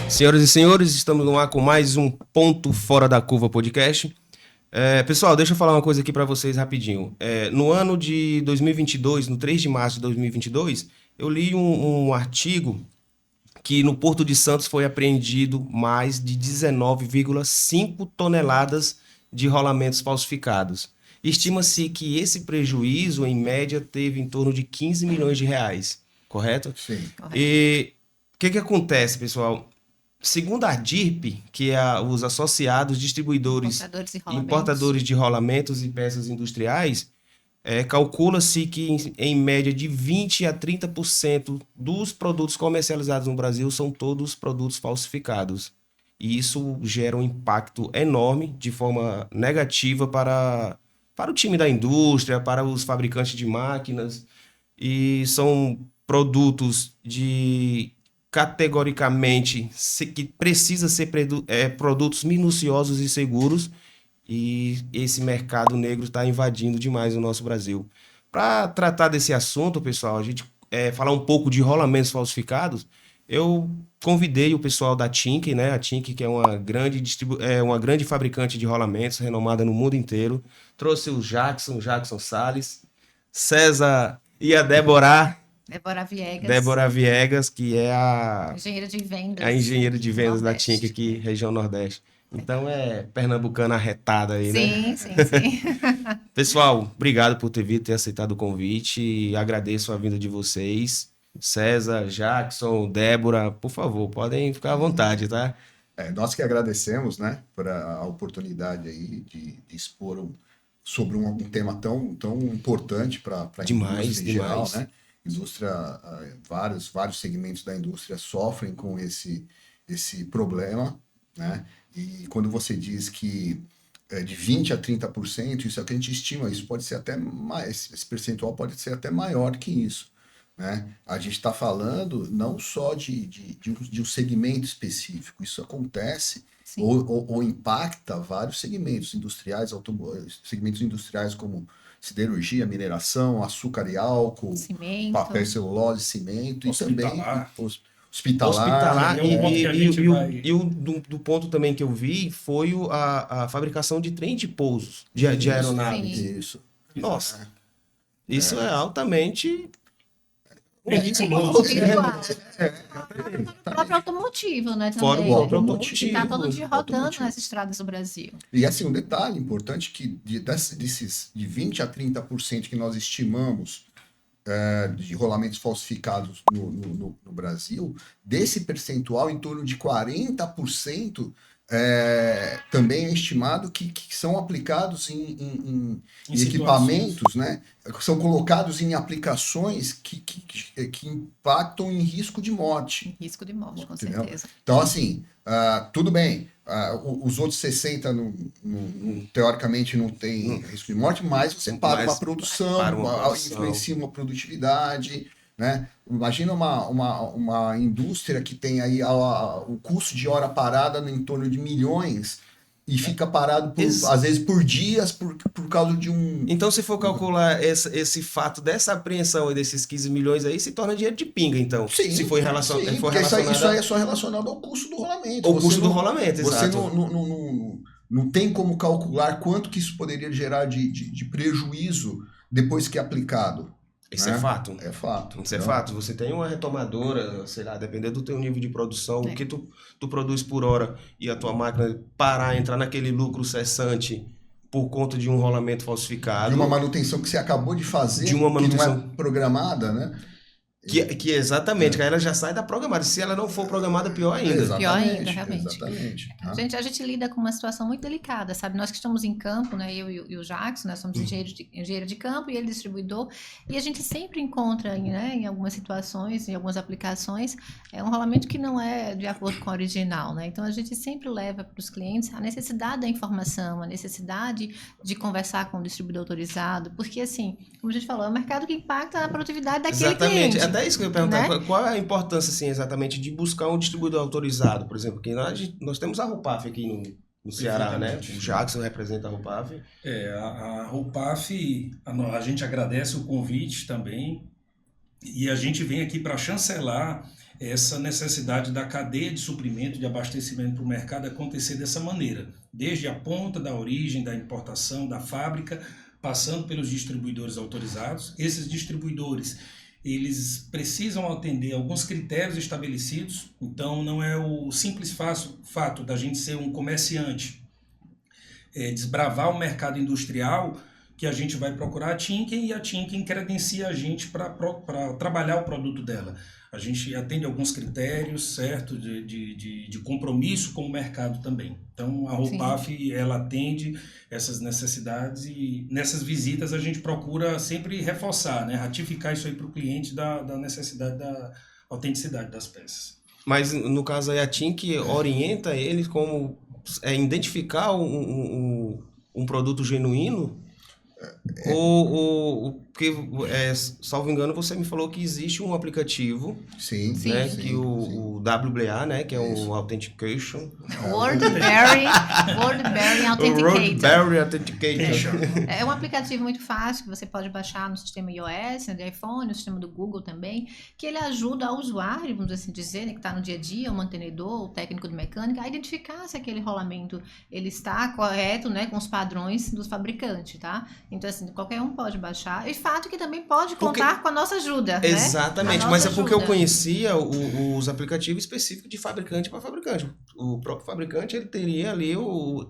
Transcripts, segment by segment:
Senhoras e senhores, estamos no ar com mais um Ponto Fora da Curva podcast. Pessoal, deixa eu falar uma coisa aqui para vocês rapidinho. No ano de 2022, no 3 de março de 2022, eu li um artigo que no Porto de Santos foi apreendido mais de 19,5 toneladas de rolamentos falsificados. Estima-se que esse prejuízo, em média, teve em torno de 15 milhões de reais, correto? Sim. E o que acontece, pessoal? Segundo a DIRP, que é os associados distribuidores importadores de rolamentos e peças industriais, calcula-se que em média de 20 a 30% dos produtos comercializados no Brasil são todos produtos falsificados. E isso gera um impacto enorme de forma negativa para o time da indústria, para os fabricantes de máquinas. E são produtos de categoricamente que precisa ser produtos minuciosos e seguros, e esse mercado negro está invadindo demais o nosso Brasil. Para tratar desse assunto, pessoal, a gente falar um pouco de rolamentos falsificados, eu convidei o pessoal da Tink, né? A Tink, que é uma grande fabricante de rolamentos, renomada no mundo inteiro. Trouxe o Jackson Salles, César e a Débora Viegas, que é a engenheira de vendas da Tink aqui, região Nordeste. Então é pernambucana arretada aí, né? Sim. Pessoal, obrigado por ter aceitado o convite e agradeço a vinda de vocês. César, Jackson, Débora, por favor, podem ficar à vontade, tá? Nós que agradecemos, né, por a oportunidade aí de expor sobre um tema tão importante para a indústria em geral, né? Indústria, vários segmentos da indústria sofrem com esse problema, né? E quando você diz que de 20 a 30%, isso é o que a gente estima, isso pode ser até mais, esse percentual pode ser até maior que isso, né? A gente está falando não só de um segmento específico, isso acontece ou impacta vários segmentos industriais, segmentos industriais como siderurgia, mineração, açúcar e álcool, cimento, papel e celulose, cimento, hospitalar. E também hospitalar. Do ponto também que eu vi foi a fabricação de trem de pousos, de aeronaves. Isso. Nossa, isso é altamente... O próprio automotivo, né? Também. Fora o próprio automotivo. Está todo dia rodando nas estradas do Brasil. E assim, um detalhe importante que desses de 20 a 30% que nós estimamos de rolamentos falsificados no Brasil, desse percentual, em torno de 40% também é estimado que são aplicados em equipamentos, né? São colocados em aplicações que impactam em risco de morte. Risco de morte, com entendeu? certeza. Então, assim, tudo bem, os outros 60 teoricamente não tem risco de morte, mas você para uma produção, influencia uma produtividade, né? Imagina uma indústria que tem aí o custo de hora parada em torno de milhões e fica parado às vezes por dias por causa de um... Então, se for calcular esse fato dessa apreensão e desses 15 milhões aí, se torna dinheiro de pinga, então. Sim, se for relacionado. Isso aí é só relacionado ao custo do rolamento. O custo do rolamento, exato. Você não tem como calcular quanto que isso poderia gerar de prejuízo depois que é aplicado. Isso é fato. É fato. Isso é fato. Você tem uma retomadora, sei lá, dependendo do teu nível de produção, o que tu produz por hora e a tua máquina entrar naquele lucro cessante por conta de um rolamento falsificado. De uma manutenção que você acabou de fazer, que não é programada, né? Que exatamente, que ela já sai da programada. Se ela não for programada, pior ainda. Pior ainda, realmente. Exatamente. A gente lida com uma situação muito delicada, sabe? Nós que estamos em campo, né? Eu e o Jackson, nós somos engenheiro de campo e ele distribuidor, e a gente sempre encontra, né, em algumas situações, em algumas aplicações, um rolamento que não é de acordo com o original, né? Então a gente sempre leva para os clientes a necessidade da informação, a necessidade de conversar com o distribuidor autorizado, porque assim, como a gente falou, é um mercado que impacta na produtividade daquele cliente. Até isso que eu ia perguntar, né? Qual é a importância, assim, exatamente, de buscar um distribuidor autorizado, por exemplo, que nós temos a Rupaf aqui no Ceará, né? O Jackson representa a Rupaf. A Rupaf, a gente agradece o convite também, e a gente vem aqui para chancelar essa necessidade da cadeia de suprimento, de abastecimento para o mercado acontecer dessa maneira, desde a ponta da origem, da importação, da fábrica, passando pelos distribuidores autorizados. Esses distribuidores, eles precisam atender alguns critérios estabelecidos, então não é o simples fato da gente ser um comerciante, desbravar o mercado industrial, que a gente vai procurar a Tinken e a Tinken credencia a gente para trabalhar o produto dela. A gente atende alguns critérios, certo, de compromisso com o mercado também. Então, a Roupaf, ela atende essas necessidades e nessas visitas a gente procura sempre reforçar, né, ratificar isso aí para o cliente da necessidade da autenticidade das peças. Mas, no caso aí, a Tinken orienta eles como identificar um produto genuíno? Porque, salvo engano, você me falou que existe um aplicativo, sim, né, sim, que o WA, né, que é o Authentication. Wordberry Authenticator. Wordberry Authenticator. É um aplicativo muito fácil que você pode baixar no sistema iOS, né, do iPhone, no sistema do Google também, que ele ajuda o usuário, vamos assim dizer, né, que está no dia a dia, o mantenedor, o técnico de mecânica, a identificar se aquele rolamento ele está correto, né, com os padrões dos fabricantes, tá? Então, assim, qualquer um pode baixar. E fato que também pode contar com a nossa ajuda, exatamente, né? mas é porque eu conhecia os aplicativos específicos de fabricante para fabricante. O próprio fabricante, ele teria ali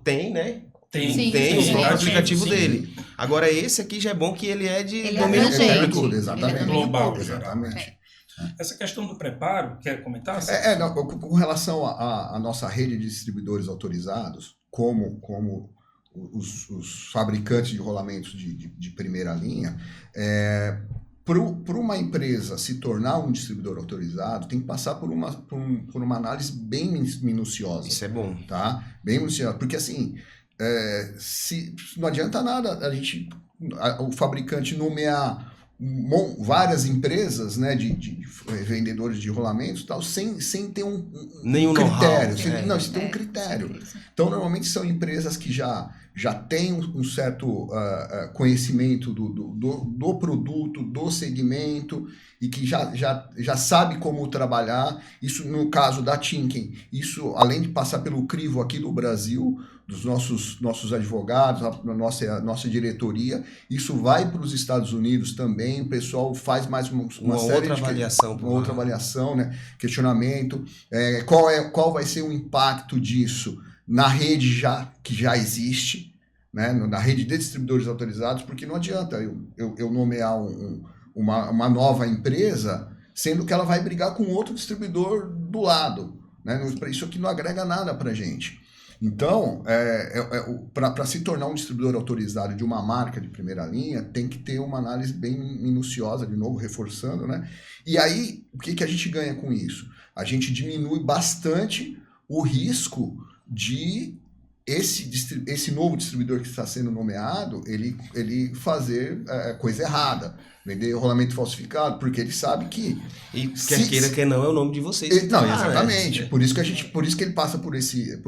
Tem o próprio aplicativo dele. Agora, esse aqui já é bom que ele é de domínio público. Exatamente. Global, exatamente. Essa questão do preparo, quer comentar? Não, com relação à nossa rede de distribuidores autorizados, como os fabricantes de rolamentos de primeira linha, para uma empresa se tornar um distribuidor autorizado, tem que passar por uma análise bem minuciosa. Isso é bom. Tá? Bem minuciosa, porque assim, não adianta nada o fabricante nomear várias empresas, né, de vendedores de rolamentos, tal, sem ter um critério. Sem ter um critério. Então, normalmente são empresas que já têm um certo conhecimento do produto, do segmento, e que já sabe como trabalhar. Isso, no caso da Tinken, isso, além de passar pelo crivo aqui do Brasil, dos nossos advogados, a nossa diretoria, isso vai para os Estados Unidos também, o pessoal faz mais uma série outra avaliação. Uma outra avaliação, né? Questionamento, qual vai ser o impacto disso na rede que já existe, né? Na rede de distribuidores autorizados, porque não adianta eu nomear uma nova empresa, sendo que ela vai brigar com outro distribuidor do lado, né? Isso aqui não agrega nada para a gente. Então, para se tornar um distribuidor autorizado de uma marca de primeira linha, tem que ter uma análise bem minuciosa, de novo, reforçando, né? E aí, o que a gente ganha com isso? A gente diminui bastante o risco de esse novo distribuidor que está sendo nomeado, ele fazer coisa errada, vender rolamento falsificado, porque ele sabe que... E quer queira, quer não, é o nome de vocês. Não, exatamente. Por isso que ele passa por esse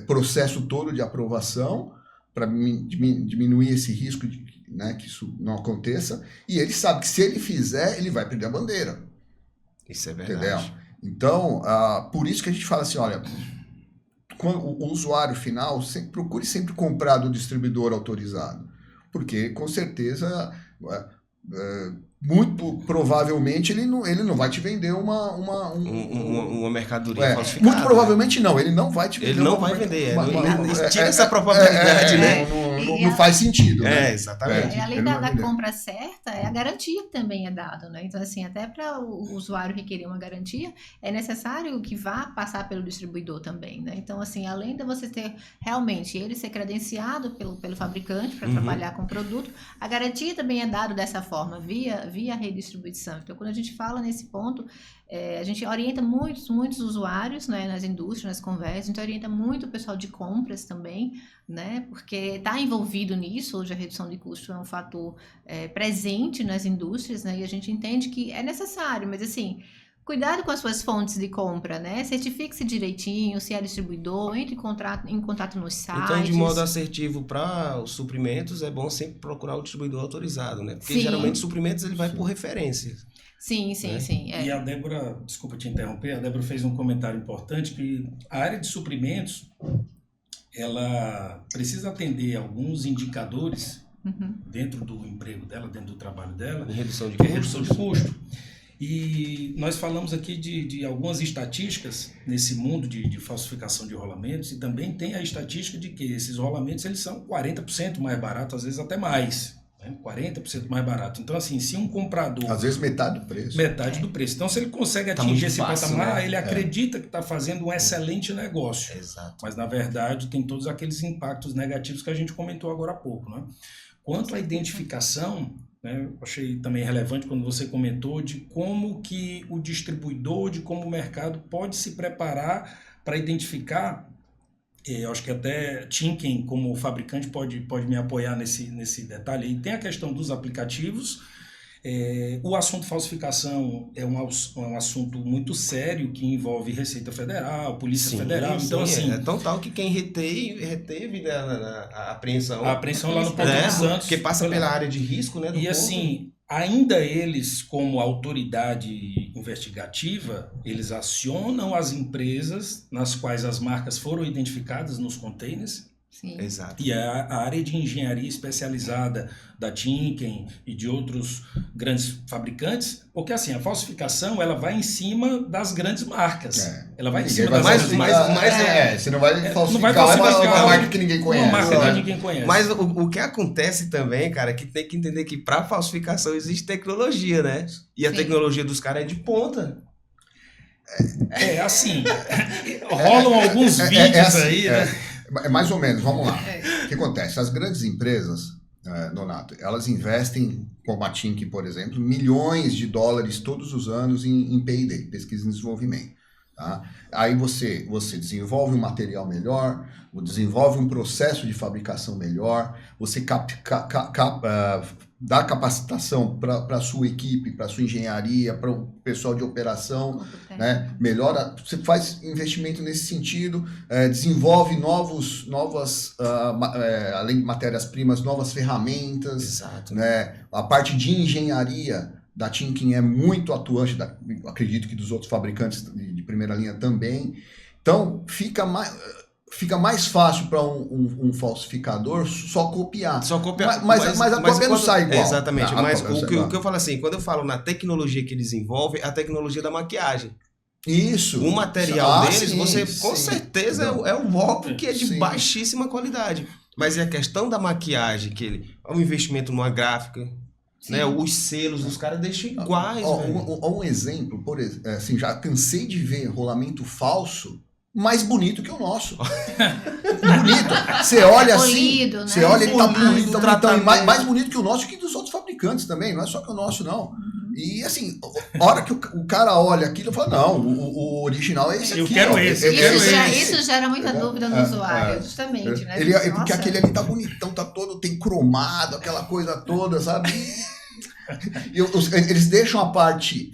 processo todo de aprovação, para diminuir esse risco de, né, que isso não aconteça, e ele sabe que se ele fizer, ele vai perder a bandeira. Isso é verdade. Entendeu? Então, por isso que a gente fala assim, olha... Quando o usuário final procure sempre comprar do distribuidor autorizado, porque com certeza, muito provavelmente, ele não vai te vender uma mercadoria falsificada. Muito provavelmente não, ele não vai te vender. Ele não vai vender. Tira essa probabilidade, né? Não faz sentido. Né? Exatamente. Além da compra certa, a garantia também é dada, né? Então, assim, até para o usuário requerer uma garantia, é necessário que vá passar pelo distribuidor também, né? Então, assim, além de você ter realmente ele ser credenciado pelo fabricante para trabalhar com o produto, a garantia também é dada dessa forma, via redistribuição. Então, quando a gente fala nesse ponto, a gente orienta muitos usuários, né, nas indústrias, nas conversas, a gente orienta muito o pessoal de compras também, né, porque está envolvido nisso. Hoje a redução de custo é um fator presente nas indústrias, né, e a gente entende que é necessário, mas assim, cuidado com as suas fontes de compra, né, certifique-se direitinho, se é distribuidor, entre em contato nos sites. Então, de modo assertivo, para os suprimentos, é bom sempre procurar o distribuidor autorizado, né, porque geralmente suprimentos ele vai por referência. Sim. E a Débora, desculpa te interromper, a Débora fez um comentário importante que a área de suprimentos, ela precisa atender alguns indicadores dentro do emprego dela, dentro do trabalho dela, redução de custo. E nós falamos aqui de algumas estatísticas nesse mundo de falsificação de rolamentos, e também tem a estatística de que esses rolamentos eles são 40% mais baratos, às vezes até mais, né? 40% mais barato. Então, assim, se um comprador... Às vezes metade do preço. Metade do preço. Então, se ele consegue atingir esse patamar, né? ele acredita que está fazendo um excelente negócio. Exato. Mas, na verdade, tem todos aqueles impactos negativos que a gente comentou agora há pouco, né? Quanto à identificação... né, eu achei também relevante quando você comentou de como que o distribuidor, de como o mercado pode se preparar para identificar, eu acho que até Timken como fabricante pode me apoiar nesse detalhe aí. Tem a questão dos aplicativos, o assunto falsificação é um assunto muito sério que envolve Receita Federal, Polícia Federal, então assim... É tão tal que quem reteve a apreensão... A apreensão lá no Porto de Santos. Porque passa pela área de risco, né? E assim, ainda eles, como autoridade investigativa, eles acionam as empresas nas quais as marcas foram identificadas nos containers. Sim. Exato. E a área de engenharia especializada da Timken e de outros grandes fabricantes, porque assim, a falsificação ela vai em cima das grandes marcas. Ela vai em cima das grandes marcas. Você não vai falsificar uma marca que ninguém conhece. Uma marca que ninguém conhece. Mas o que acontece também, cara, é que tem que entender que para falsificação existe tecnologia, né? E a tecnologia dos caras é de ponta. Assim, rolam alguns vídeos aí, né? Mais ou menos, vamos lá. O que acontece? As grandes empresas, Donato, elas investem, como a Timken, por exemplo, milhões de dólares todos os anos em P&D, pesquisa e desenvolvimento. Tá? Aí você desenvolve um material melhor, desenvolve um processo de fabricação melhor, você dá capacitação para a sua equipe, para a sua engenharia, para o pessoal de operação, né? Melhora, você faz investimento nesse sentido, desenvolve além de matérias-primas, novas ferramentas. Exato. Né? A parte de engenharia da Timken é muito atuante, acredito que dos outros fabricantes de primeira linha também. Então, fica mais fácil para um falsificador só copiar. Mas a cópia não sai igual. Exatamente. Mas o que eu falo assim, quando eu falo na tecnologia que eles envolvem, a tecnologia da maquiagem. Isso. O material deles, você com certeza é um óbvio que é de baixíssima qualidade. Mas é a questão da maquiagem, o investimento numa gráfica, né? Os selos dos caras deixam iguais. Um exemplo, por exemplo, assim, já cansei de ver rolamento falso mais bonito que o nosso. Bonito. Você olha polido, assim, né? você olha, ele tá bonito, mais bonito que o nosso, que dos outros fabricantes também, não é só que o nosso, não. E assim, a hora que o cara olha aquilo, fala, não, o original é esse aqui. Eu quero esse. Isso gera muita dúvida no usuário, justamente, né? Porque aquele ali tá bonitão, tá todo, tem cromado, aquela coisa toda, sabe? Eles deixam a parte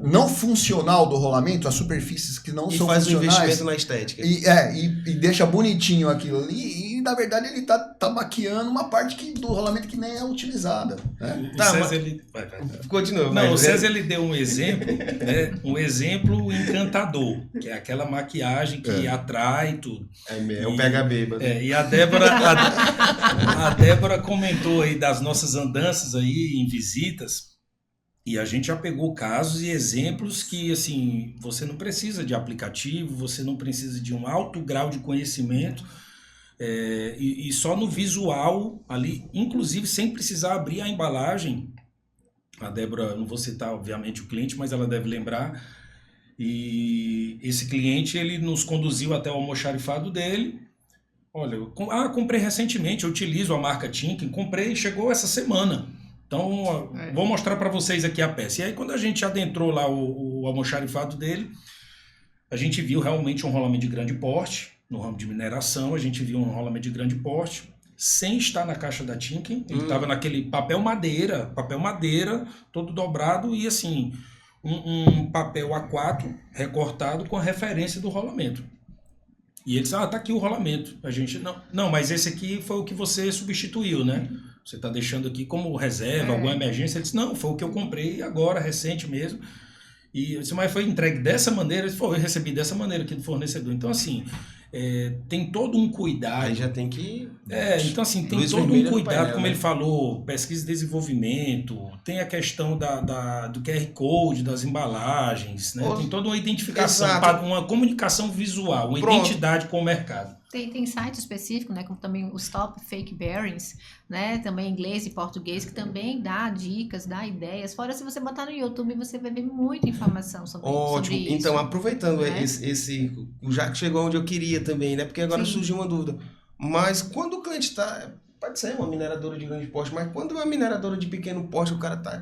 não funcional do rolamento, as superfícies que não são funcionais. E faz um investimento na estética. E deixa bonitinho aquilo ali. E, na verdade, ele tá maquiando uma parte do rolamento que nem é utilizada. Né? O César, Continua. Não, o César ele deu um exemplo, né? Um exemplo encantador, que é aquela maquiagem que atrai tudo. É o pega bêbado. E a Débora comentou aí das nossas andanças aí em visitas. E a gente já pegou casos e exemplos que, assim, você não precisa de aplicativo, você não precisa de um alto grau de conhecimento, e só no visual ali, inclusive sem precisar abrir a embalagem. A Débora, não vou citar, obviamente, o cliente, mas ela deve lembrar. E esse cliente, ele nos conduziu até o almoxarifado dele. Olha, comprei recentemente, eu utilizo a marca Timken, comprei, chegou essa semana. Então, vou mostrar para vocês aqui a peça. E aí, quando a gente adentrou lá o almoxarifado dele, a gente viu realmente um rolamento de grande porte, no ramo de mineração, a gente viu um rolamento de grande porte, sem estar na caixa da Timken. Ele estava naquele papel madeira, todo dobrado, e assim, um papel A4 recortado com a referência do rolamento. E ele disse, tá aqui o rolamento. A gente, não, mas esse aqui foi o que você substituiu, né? Você está deixando aqui como reserva, alguma emergência? Ele disse, não, foi o que eu comprei agora, recente mesmo. E eu disse, mas foi entregue dessa maneira? Ele falou, eu recebi dessa maneira aqui do fornecedor. Então, assim, tem todo um cuidado. Aí já tem que... então assim, tem todo um cuidado, como ele falou, pesquisa e desenvolvimento, tem a questão do QR Code, das embalagens, né? Tem toda uma identificação, uma comunicação visual, uma identidade com o mercado. Tem site específico, né, como também o Stop Fake Bearings, né, também em inglês e português, que também dá dicas, dá ideias. Fora, se você botar no YouTube, você vai ver muita informação sobre isso. Então, aproveitando já que chegou onde eu queria também, né, porque agora surgiu uma dúvida. Mas quando o cliente está, pode ser uma mineradora de grande porte, mas quando é uma mineradora de pequeno porte, o cara está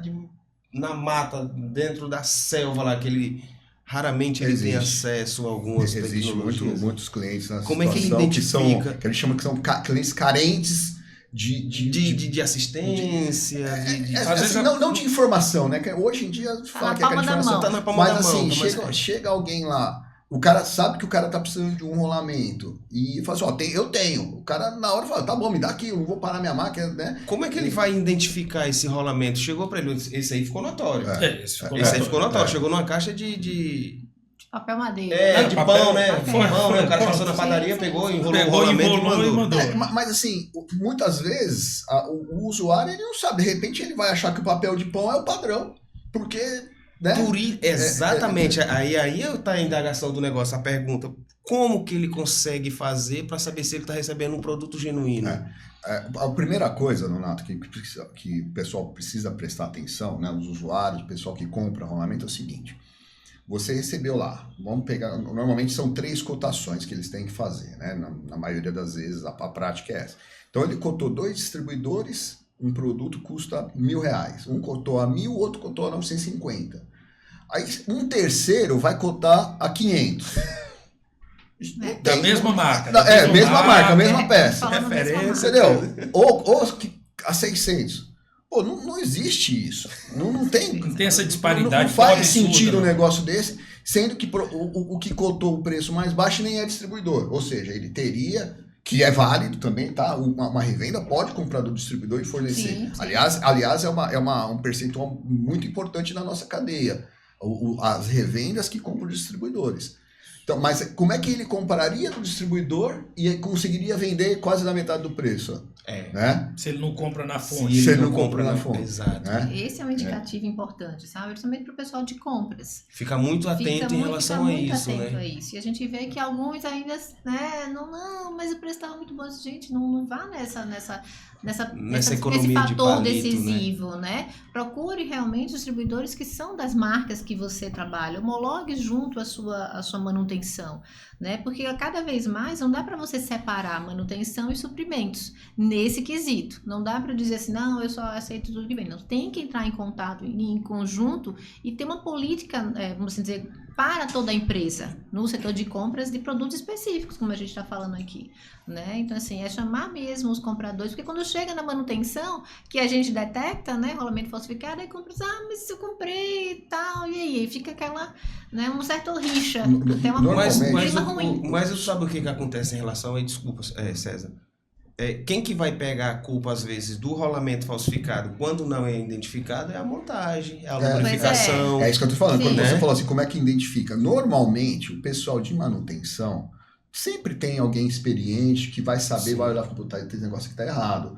na mata, dentro da selva lá, que ele... Raramente ele tem acesso a algumas tecnologias. Existem muitos clientes na Como situação é que ele identifica? Que a gente chama que são clientes carentes de assistência. Às vezes não de informação, né? Que hoje em dia fala que aquela informação tá na palma da mão. Mas assim, chega alguém lá, o cara sabe que o cara tá precisando de um rolamento e fala assim, eu tenho. O cara na hora fala, tá bom, me dá aqui, eu não vou parar minha máquina, né? Como é que ele vai identificar esse rolamento? Chegou para ele, esse aí ficou notório. Esse aí ficou notório. Chegou numa caixa de papel madeira. De pão, né? Pão, né? O cara passou na padaria, pegou, enrolou o rolamento e mandou. Mas assim, muitas vezes o usuário ele não sabe, de repente ele vai achar que o papel de pão é o padrão, porque... Né? Exatamente, aí está a indagação do negócio, a pergunta, como que ele consegue fazer para saber se ele está recebendo um produto genuíno? A primeira coisa, Nonato, que o pessoal precisa prestar atenção, né, os usuários, o pessoal que compra rolamento, é o seguinte: você recebeu lá, vamos pegar, normalmente são 3 cotações que eles têm que fazer, né, na maioria das vezes a prática é essa. Então ele cotou 2 distribuidores, um produto custa R$1.000. Um cotou a 1.000, o outro cotou a 950. Aí um terceiro vai cotar a 500. Da mesma marca. Mesma marca, mesma peça. Referência. Entendeu? Ou a 600. Pô, não existe isso. Não tem essa disparidade. Não faz sentido um negócio desse, sendo que o que cotou o preço mais baixo nem é distribuidor. Ou seja, ele teria... que é válido também, tá? Uma revenda pode comprar do distribuidor e fornecer. Sim. Aliás, é um percentual muito importante na nossa cadeia. As revendas que compram os distribuidores. Então, mas como é que ele compraria do distribuidor e conseguiria vender quase na metade do preço? Né? Se ele não compra na fonte. Se ele não compra na fonte. Exato. Né? Esse é um indicativo importante, sabe? Principalmente para o pessoal de compras. Fica muito atento em relação a isso, né? A isso. E a gente vê que alguns ainda, né? Não, mas o preço estava muito bom. Gente, não vá nessa economia esse fator de palito, decisivo, né? Procure realmente distribuidores que são das marcas que você trabalha. Homologue junto a sua manutenção, né? Porque cada vez mais não dá para você separar manutenção e suprimentos nesse quesito. Não dá para dizer assim, não, eu só aceito tudo que vem. Não, tem que entrar em contato em conjunto e ter uma política, vamos dizer, para toda a empresa, no setor de compras de produtos específicos, como a gente está falando aqui, né? Então, assim, é chamar mesmo os compradores, porque quando chega na manutenção, que a gente detecta, né, rolamento falsificado, aí compra, mas eu comprei e tal, e aí fica aquela, né, um certo rixa, até uma coisa ruim. Mas eu sabe o que acontece em relação a, desculpa, César, quem que vai pegar a culpa, às vezes, do rolamento falsificado quando não é identificado é a montagem, é a lubrificação. É isso que eu tô falando. Sim. Quando você falou assim, como é que identifica? Normalmente, o pessoal de manutenção sempre tem alguém experiente que vai saber, vai olhar e falar, esse negócio aqui tá errado.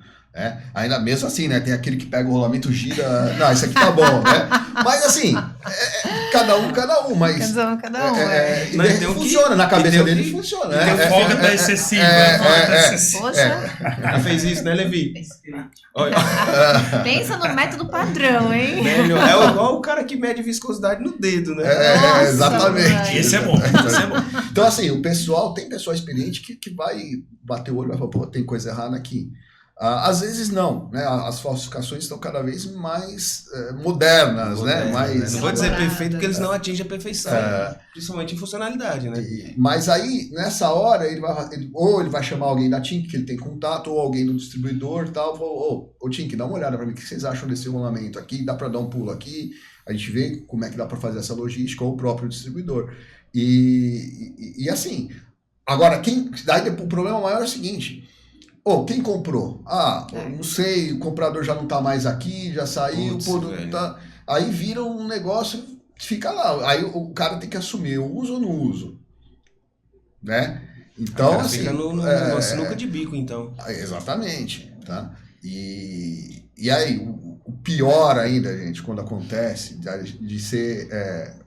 Ainda mesmo assim, né? Tem aquele que pega o rolamento, gira... Não, isso aqui tá bom, né? Mas assim, cada um, mas... Cada um. Mas funciona, na cabeça dele funciona. Tem folga tá excessiva. Poxa. Já fez isso, né, Levi? Pensa no método padrão, hein? É igual o cara que mede viscosidade no dedo, né? Exatamente. Esse é bom. Então, assim, tem pessoal experiente que vai bater o olho e vai falar, pô, tem coisa errada aqui. Às vezes não, né? As falsificações estão cada vez mais modernas, né? Mais... Não vou dizer perfeito porque eles não atingem a perfeição, principalmente em funcionalidade, né? Mas aí, nessa hora, ele vai chamar alguém da Tink, que ele tem contato, ou alguém do distribuidor e tal, ô Tink, dá uma olhada para mim, o que vocês acham desse rolamento aqui? Dá para dar um pulo aqui? A gente vê como é que dá para fazer essa logística, ou o próprio distribuidor. E assim, agora, daí o problema maior é o seguinte... quem comprou? Não sei, o comprador já não tá mais aqui, já saiu, tá... Aí vira um negócio, fica lá. Aí o cara tem que assumir, eu uso ou não uso? Né? Então, assim... Fica no sinuca de bico, então. Exatamente, tá? E aí, o pior ainda, gente, quando acontece, de ser...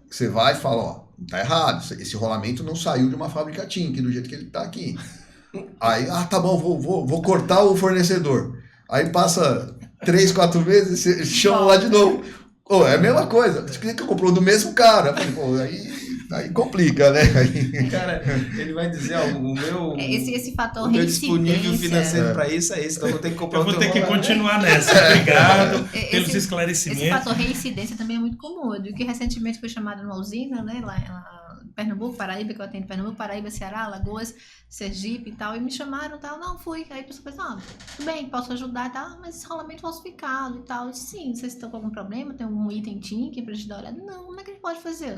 você vai e fala, tá errado, esse rolamento não saiu de uma fábrica Tink, do jeito que ele tá aqui. Aí, tá bom, vou cortar o fornecedor. Aí passa 3, 4 meses, você chama lá de novo. É a mesma coisa. Você queria que eu comprou do mesmo cara. Aí complica, né? Cara, ele vai dizer, o meu... Esse fator o meu disponível financeiro para isso é esse, então eu vou ter que comprar eu vou ter que continuar nessa. Obrigado pelos esclarecimentos. Esse fator reincidência também é muito comum. Eu digo que recentemente foi chamada numa usina, né, lá em Pernambuco, Paraíba, que eu atendo Pernambuco, Paraíba, Ceará, Alagoas, Sergipe e tal, e me chamaram e tal, não, fui. Aí a pessoa pensou, tudo bem, posso ajudar e tal, mas esse rolamento falsificado e tal. Eu disse, sim, vocês estão com algum problema, tem um item Tink pra gente dar uma olhada? Não, como é que a gente pode fazer?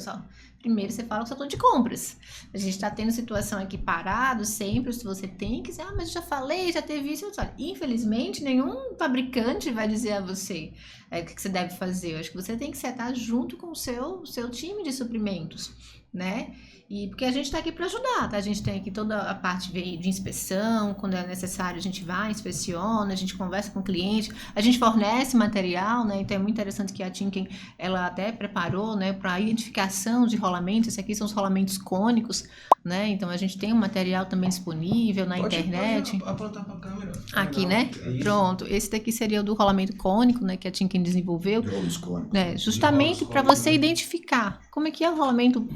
Primeiro você fala com o setor de compras. A gente está tendo situação aqui parado sempre, se você tem que dizer, mas eu já falei, já teve isso. Infelizmente, nenhum fabricante vai dizer a você o que você deve fazer. Eu acho que você tem que sentar junto com o seu time de suprimentos, né? E porque a gente está aqui para ajudar, tá? A gente tem aqui toda a parte de inspeção, quando é necessário a gente vai, inspeciona, a gente conversa com o cliente, a gente fornece material, né? Então é muito interessante que a Tinken, ela até preparou, né, para identificação de rolamentos. Esses aqui são os rolamentos cônicos, né? Então a gente tem um material também disponível na internet. Pode apontar para a câmera. Aqui, né? Pronto. Esse daqui seria o do rolamento cônico, né, que a Tinken desenvolveu, né? Justamente para você identificar como é que é o rolamento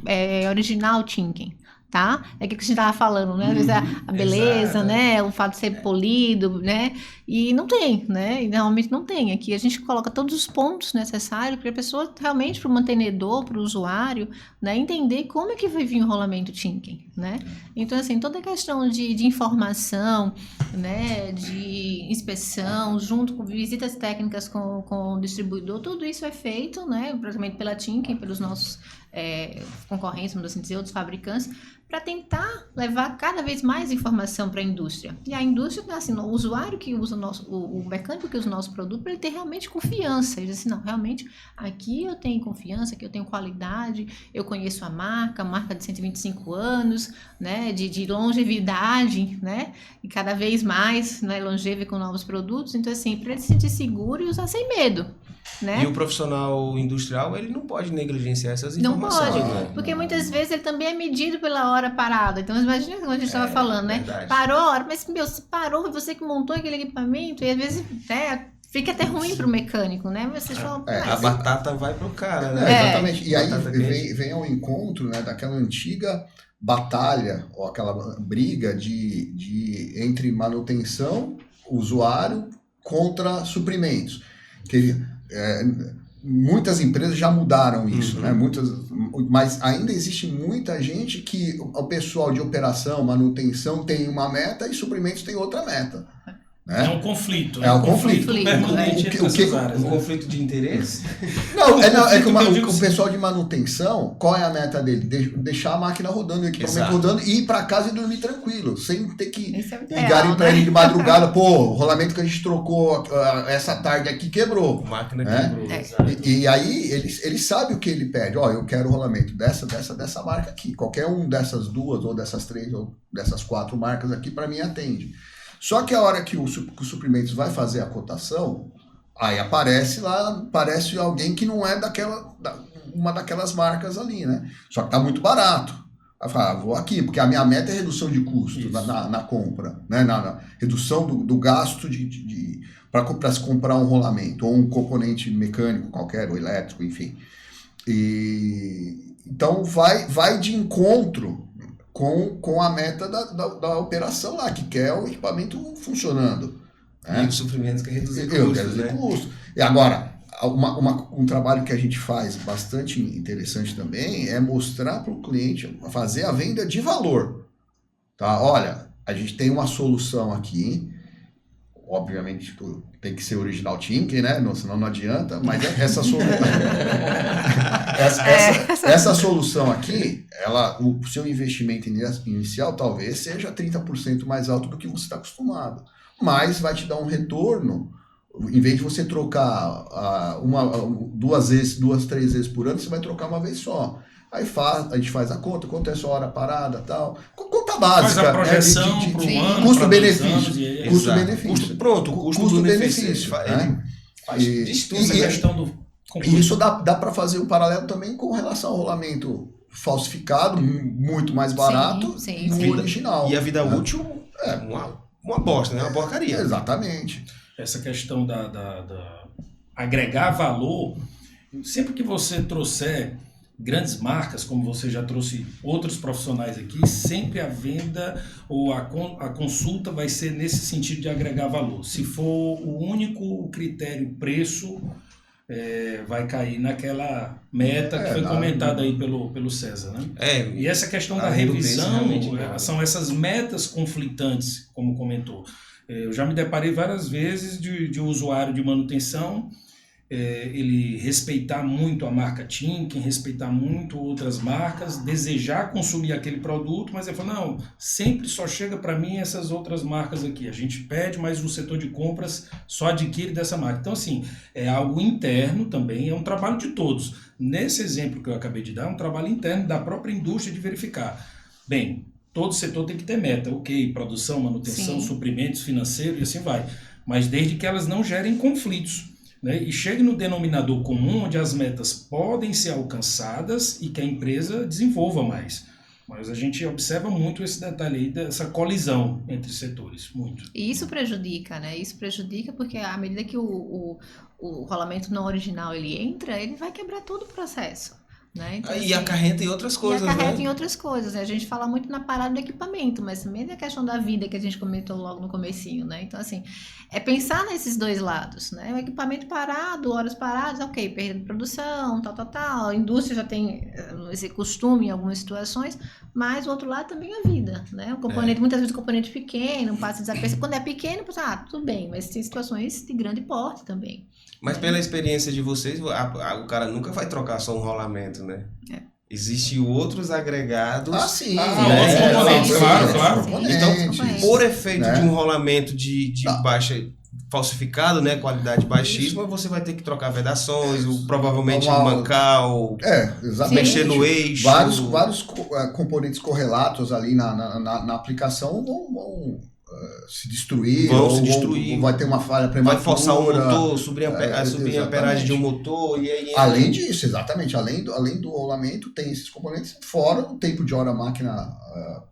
original Tinken, tá? É o que a gente estava falando, né? Às vezes a beleza, exato, né? O fato de ser polido, né? E não tem, né? E normalmente não tem. Aqui a gente coloca todos os pontos necessários para a pessoa realmente, para o mantenedor, para o usuário, né? Entender como é que vai vir o rolamento Tinken, né? Então, assim, toda a questão de informação, né? De inspeção, junto com visitas técnicas com o distribuidor, tudo isso é feito, né? Praticamente pela Tinken, pelos nossos concorrentes, vamos assim dizer, outros fabricantes, para tentar levar cada vez mais informação para a indústria. E a indústria, assim, o usuário que usa o mecânico que usa o nosso produto, para ele ter realmente confiança. Ele diz assim, não, realmente, aqui eu tenho confiança, aqui eu tenho qualidade, eu conheço a marca de 125 anos, né, de longevidade, né, e cada vez mais, né, longeva com novos produtos. Então, assim, para ele se sentir seguro e usar sem medo. Né? E o profissional industrial, ele não pode negligenciar essas informações. Não pode, porque muitas vezes ele também é medido pela hora parada. Então, imagina como a gente estava falando, né? Verdade. Parou a hora, mas se parou, foi você que montou aquele equipamento, e às vezes fica até ruim para o mecânico, né? Você fala, a batata vai pro cara, né? Exatamente. E aí vem ao encontro, né, daquela antiga batalha, ou aquela briga entre manutenção, usuário, contra suprimentos. Muitas empresas já mudaram isso, né? Mas ainda existe muita gente que o pessoal de operação, manutenção tem uma meta e suprimentos tem outra meta. Né? É um conflito. É um conflito permanente entre essas áreas. Um conflito de interesse? Não, é que o pessoal de manutenção, qual é a meta dele? Deixar a máquina rodando, o equipamento rodando e ir para casa e dormir tranquilo, sem ter que ligarem para ele de madrugada. Pô, o rolamento que a gente trocou essa tarde aqui quebrou. A máquina quebrou. E aí ele sabe o que ele pede. Eu quero o rolamento dessa marca aqui. Qualquer um dessas 2 ou dessas 3 ou dessas 4 marcas aqui para mim atende. Só que a hora que o suprimentos vai fazer a cotação, aí aparece alguém que não é uma daquelas marcas ali, né? Só que tá muito barato. Aí fala, vou aqui, porque a minha meta é redução de custo na compra, né? Na redução do gasto para se comprar um rolamento, ou um componente mecânico qualquer, ou elétrico, enfim. Então vai de encontro com a meta da operação lá, que quer o equipamento funcionando. Né? E os suprimentos que reduzir custos, né? E agora, um trabalho que a gente faz bastante interessante também é mostrar para o cliente, fazer a venda de valor. Tá? Olha, a gente tem uma solução aqui, obviamente tem que ser original Tinken, né? Senão não adianta, mas essa solução... essa solução aqui, o seu investimento inicial talvez seja 30% mais alto do que você está acostumado. mas vai te dar um retorno. Em vez de você trocar 2, 3 vezes por ano, você vai trocar uma vez só. Aí a gente faz a conta, quanto é sua hora parada e tal. Conta básica. Faz a projeção de para um ano, custo-benefício. Custo-benefício. Pronto, custo-benefício. Essa questão do... E isso dá para fazer um paralelo também com relação ao rolamento falsificado, muito mais barato, e o original. E a vida útil é uma bosta, né? Uma porcaria. Exatamente. Essa questão da agregar valor, sempre que você trouxer grandes marcas, como você já trouxe outros profissionais aqui, sempre a venda ou a consulta vai ser nesse sentido de agregar valor. Se for o único critério preço, vai cair naquela meta que foi comentada aí pelo César, né? E essa questão da revisão, são essas metas conflitantes, como comentou. Eu já me deparei várias vezes de um usuário de manutenção, ele respeitar muito a marca Timken, respeitar muito outras marcas, desejar consumir aquele produto, mas ele falou, não, sempre só chega para mim essas outras marcas aqui. A gente pede, mas o setor de compras só adquire dessa marca. Então, assim, é algo interno também, é um trabalho de todos. Nesse exemplo que eu acabei de dar, é um trabalho interno da própria indústria de verificar. Bem, todo setor tem que ter meta, ok, produção, manutenção, suprimentos, financeiro e assim vai. Mas desde que elas não gerem conflitos. Né? E chegue no denominador comum, onde as metas podem ser alcançadas e que a empresa desenvolva mais. Mas a gente observa muito esse detalhe aí, dessa colisão entre setores, muito. E isso prejudica, né? Isso prejudica porque à medida que o rolamento não original ele entra, ele vai quebrar todo o processo. Né? Então, e acarreta em outras coisas, em outras coisas, né? A gente fala muito na parada do equipamento, mas também na questão da vida que a gente comentou logo no comecinho, né? Então, assim, é pensar nesses dois lados, né? O equipamento parado, horas paradas, ok, perda de produção, tal. A indústria já tem esse costume em algumas situações, mas o outro lado também é a vida, né? O componente, muitas vezes o componente pequeno, passa desapercebido. Quando é pequeno, tudo bem, mas tem situações de grande porte também. Mas pela experiência de vocês, o cara nunca vai trocar só um rolamento, né? Existem outros agregados. Sim. Claro. Então, por efeito de um rolamento de baixa falsificado, né, qualidade baixíssima, você vai ter que trocar vedações, provavelmente mancar, mexer no eixo. Vários componentes correlatos ali na aplicação vão se destruir, ou vai ter uma falha prematura. Vai forçar o motor, subir a amperagem de um motor. Além disso, exatamente, além do rolamento, tem esses componentes, fora o tempo de hora máquina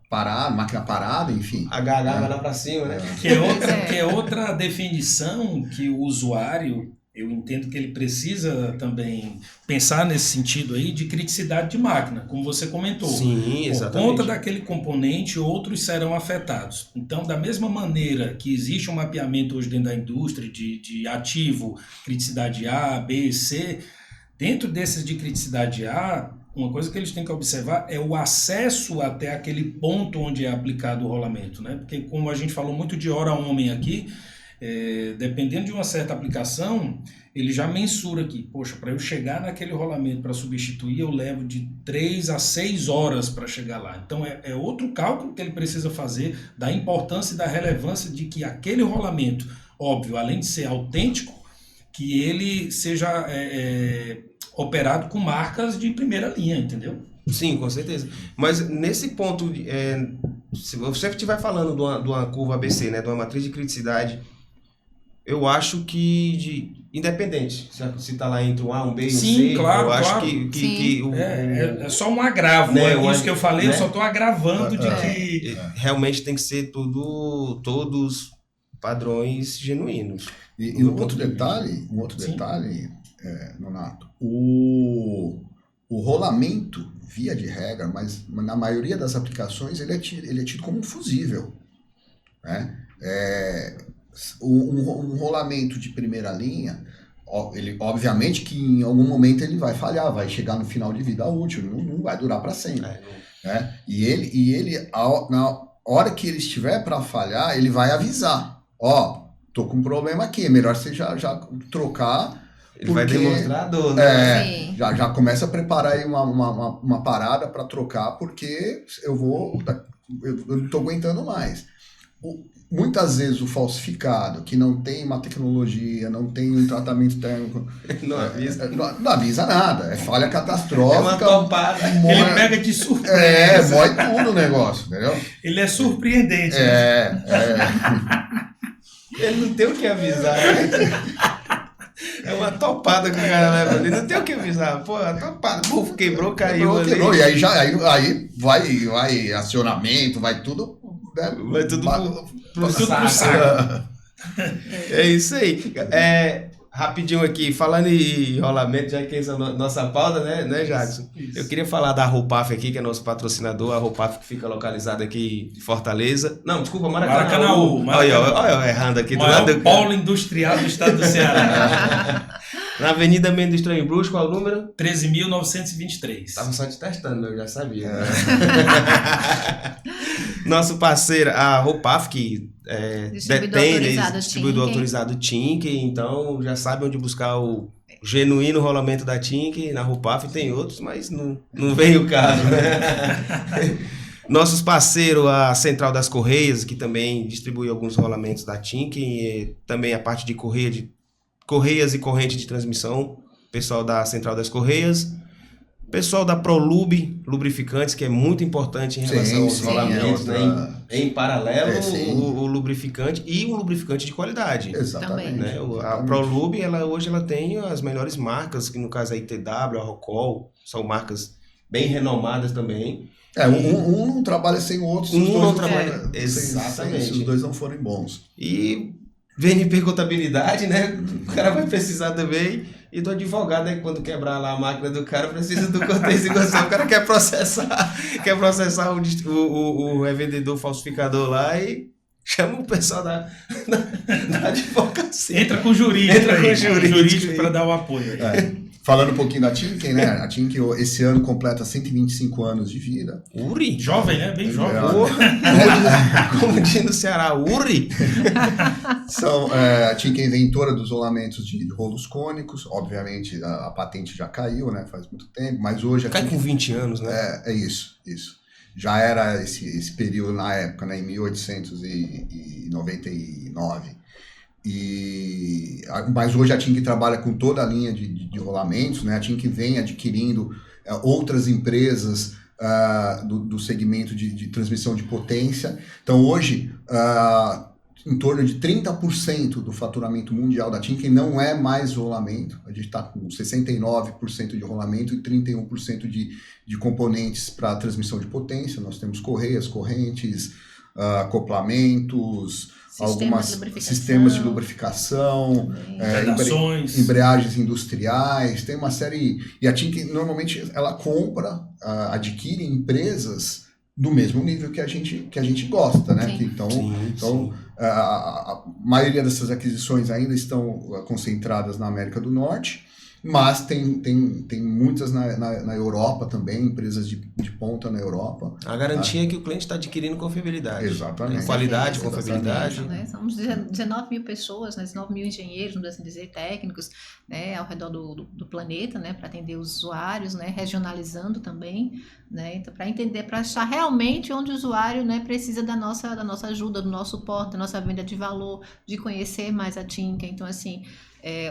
parada, enfim. A HH vai lá para cima, né? Que é outra definição que o usuário, eu entendo que ele precisa também pensar nesse sentido aí de criticidade de máquina, como você comentou. Sim, exatamente. Por conta daquele componente, outros serão afetados. Então, da mesma maneira que existe um mapeamento hoje dentro da indústria de ativo, criticidade A, B, C, dentro desses de criticidade A, uma coisa que eles têm que observar é o acesso até aquele ponto onde é aplicado o rolamento, né? Porque como a gente falou muito de hora-homem aqui, dependendo de uma certa aplicação, ele já mensura aqui, poxa, para eu chegar naquele rolamento para substituir, eu levo de 3 a 6 horas para chegar lá. Então é outro cálculo que ele precisa fazer da importância e da relevância de que aquele rolamento, óbvio, além de ser autêntico, que ele seja operado com marcas de primeira linha, entendeu? Sim, com certeza. Mas nesse ponto, se você estiver falando de uma curva ABC, né, de uma matriz de criticidade, eu acho que independente, se está lá entre um A, um B e um C, claro, eu acho que é só um agravo, né? Isso que eu falei, né? Eu só estou agravando de que... Realmente tem que ser todos padrões genuínos. E um outro detalhe, Nonato, o rolamento, via de regra, mas na maioria das aplicações ele é tido como um fusível, né? Um rolamento de primeira linha, ele, obviamente que em algum momento ele vai falhar, vai chegar no final de vida útil, não vai durar para sempre. Né? E ele, na hora que ele estiver para falhar, ele vai avisar, tô com um problema aqui, é melhor você já trocar. Ele vai demonstrar a dor, né? Já começa a preparar aí uma parada para trocar, porque eu não estou aguentando mais. muitas vezes o falsificado, que não tem uma tecnologia, não tem um tratamento térmico, não avisa nada, é falha catastrófica. É uma topada. Ele pega de surpresa. Mói tudo o negócio, entendeu? Ele é surpreendente. Ele não tem o que avisar. É uma topada que o cara leva ali, não tem o que avisar. Pô, a topada, quebrou, caiu ali. Quebrou, e aí vai acionamento, vai tudo... Né? Vai tudo pro saco. É isso aí. Rapidinho aqui, falando em rolamento, já que essa é a nossa pauta, né, Jackson? Isso. Eu queria falar da Roupaf aqui, que é nosso patrocinador, a Roupaf que fica localizada aqui em Fortaleza. Não, desculpa, Maracanaú. Olha, errando aqui do lado do polo industrial do estado do Ceará. Na Avenida Mendes Estranho Brusco, qual é o número? 13.923. Estava só te testando, eu já sabia. Nosso parceiro, a Roupaf, que distribuidor autorizado Tink, então já sabe onde buscar o genuíno rolamento da Tink. Na Roupaf tem outros, mas não vem o caso, né? Nossos parceiros, a Central das Correias, que também distribui alguns rolamentos da Tink, e também a parte de correias e corrente de transmissão, pessoal da Central das Correias. Pessoal da Prolube Lubrificantes, que é muito importante em relação aos rolamentos, né? Em paralelo, o lubrificante e o lubrificante de qualidade. Exatamente. Né? A Prolube, hoje ela tem as melhores marcas, que no caso a ITW, a Rocol, são marcas bem renomadas também. Um não trabalha sem o outro, os dois não trabalham. Exatamente. Se os dois não forem bons. E VNP Contabilidade, né? O cara vai precisar também. E do advogado, né? Quando quebrar lá a máquina do cara, precisa do cortesia. O cara quer processar o revendedor falsificador lá e chama o pessoal da advocacia. Entra com o jurídico para dar o apoio. Falando um pouquinho da Tinken, né? A Tinken esse ano completa 125 anos de vida. Uri? Jovem, né? Bem jovem. Como diz no Ceará, Uri? A Tinken é inventora dos rolamentos de rolos cônicos. Obviamente, a patente já caiu, né? Faz muito tempo, mas hoje... Cai com 20 anos, né? É isso. Já era esse período na época, né? Em 1899. Mas hoje a Tinken trabalha com toda a linha de rolamentos, né? A Tinken vem adquirindo outras empresas do segmento de transmissão de potência. Então hoje, em torno de 30% do faturamento mundial da Tinken não é mais rolamento. A gente está com 69% de rolamento e 31% de componentes para transmissão de potência. Nós temos correias, correntes, acoplamentos, sistemas de lubrificação, embreagens industriais, tem uma série... E a Tinken, normalmente, ela adquire empresas do mesmo nível que a gente gosta, né? Então, a maioria dessas aquisições ainda estão concentradas na América do Norte, mas tem muitas na Europa também, empresas de ponta na Europa. A garantia é que o cliente está adquirindo confiabilidade. Exatamente. Qualidade, confiabilidade. Né? Somos 19 mil pessoas, né? 19 mil engenheiros, vamos assim dizer, técnicos, né? Ao redor do planeta, né? Para atender os usuários, né? Regionalizando também, né? Então, para entender, para achar realmente onde o usuário, né? Precisa da nossa ajuda, do nosso suporte, da nossa venda de valor, de conhecer mais a Tinken. Então, assim...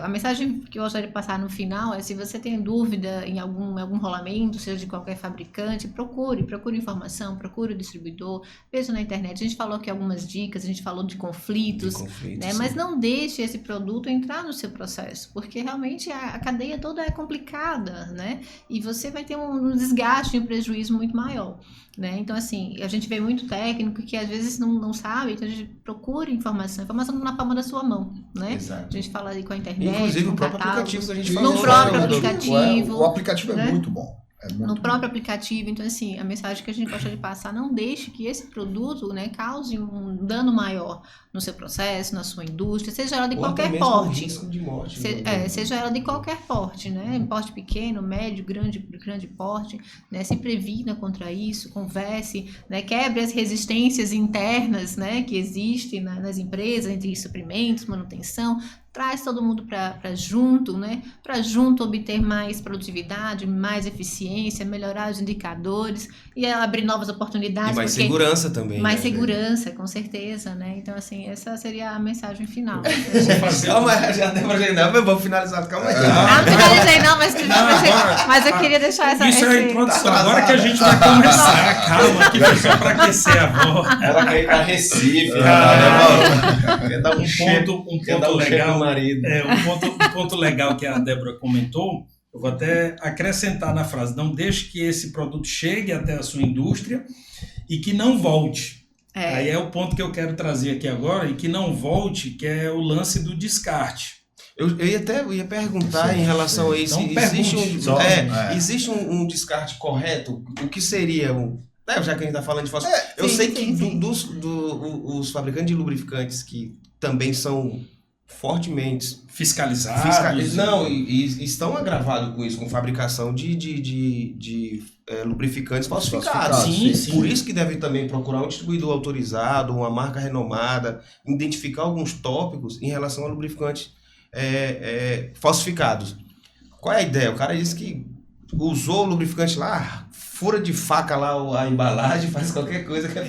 a mensagem que eu gostaria de passar no final é: se você tem dúvida em algum rolamento, seja de qualquer fabricante, procure informação, procure o distribuidor, veja na internet. A gente falou aqui algumas dicas, a gente falou de conflitos, né? Mas não deixe esse produto entrar no seu processo, porque realmente a cadeia toda é complicada, né? E você vai ter um desgaste e um prejuízo muito maior, né? Então, assim, a gente vê muito técnico que às vezes não sabe, então a gente procura informação na palma da sua mão, né? Exato. A gente fala ali com a internet, inclusive no o próprio catálogo, aplicativo que a gente falou. No próprio aplicativo. O aplicativo é muito bom. Próprio aplicativo. Então, assim, a mensagem que a gente gosta de passar: não deixe que esse produto, né, cause um dano maior no seu processo, na sua indústria, seja ela de qualquer porte. Risco de morte, seja ela de qualquer porte, né? Porte pequeno, médio, grande porte, né? Se previna contra isso, converse, né? Quebre as resistências internas, né, que existem nas empresas, entre suprimentos, manutenção. traz todo mundo para junto, né? Para junto obter mais produtividade, mais eficiência, melhorar os indicadores e abrir novas oportunidades. E mais segurança também. Mais segurança, com certeza, né? Então, assim, essa seria a mensagem final. Calma, já deu pra agendar, mas vamos finalizar. Calma aí. Não finalizei, não, mas eu queria deixar essa... Isso é a introdução. Agora que a gente vai começar. Calma, que foi só para aquecer a voz. Ela quer ir para Recife. Quer dar um ponto legal. Um ponto legal que a Débora comentou, eu vou até acrescentar na frase: não deixe que esse produto chegue até a sua indústria e que não volte. Aí é o ponto que eu quero trazer aqui agora, e que não volte, que é o lance do descarte. Eu ia perguntar em relação a isso. Então, existe um descarte correto? O que seria já que a gente está falando de fósforo. Eu sei que os fabricantes de lubrificantes que também são fortemente fiscalizados. E estão agravados com isso, com fabricação de lubrificantes falsificados. Sim. Por isso que devem também procurar um distribuidor autorizado, uma marca renomada, identificar alguns tópicos em relação a lubrificantes falsificados. Qual é a ideia? O cara disse que usou o lubrificante lá, fura de faca lá a embalagem, faz qualquer coisa que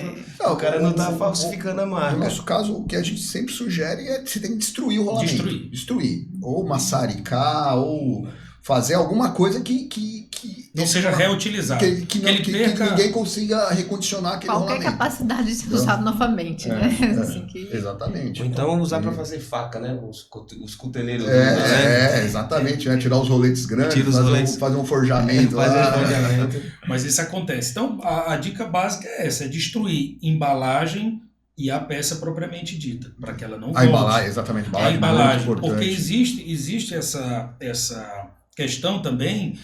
o cara não está falsificando a marca. No nosso caso, o que a gente sempre sugere é que você tem que destruir o rolamento. Destruir. Ou maçaricar, ou fazer alguma coisa que não seja reutilizado. Que ninguém consiga recondicionar aquele rolamento. Qualquer capacidade de ser usado novamente, né? Exatamente. Ou então usar para fazer faca, né? Os cuteleiros. Exatamente. Né? Tirar os roletes grandes, fazer um forjamento. Mas isso acontece. Então, a dica básica é essa: é destruir embalagem e a peça propriamente dita, para que ela não volte. Exatamente. A embalagem, porque existe essa questão também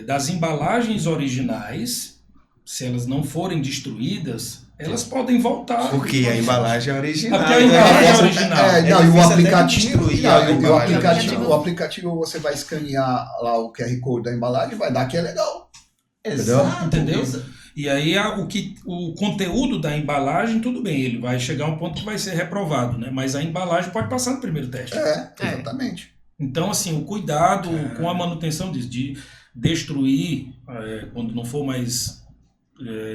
das embalagens originais. Se elas não forem destruídas, elas podem voltar. Porque a embalagem é original. Porque a embalagem é original. O aplicativo você vai escanear lá o QR Code da embalagem, vai dar que é legal. Exato. Entendeu? E aí o conteúdo da embalagem, tudo bem, ele vai chegar a um ponto que vai ser reprovado, né? Mas a embalagem pode passar no primeiro teste. Exatamente. Então, assim, o cuidado com a manutenção disso, de destruir, quando não for mais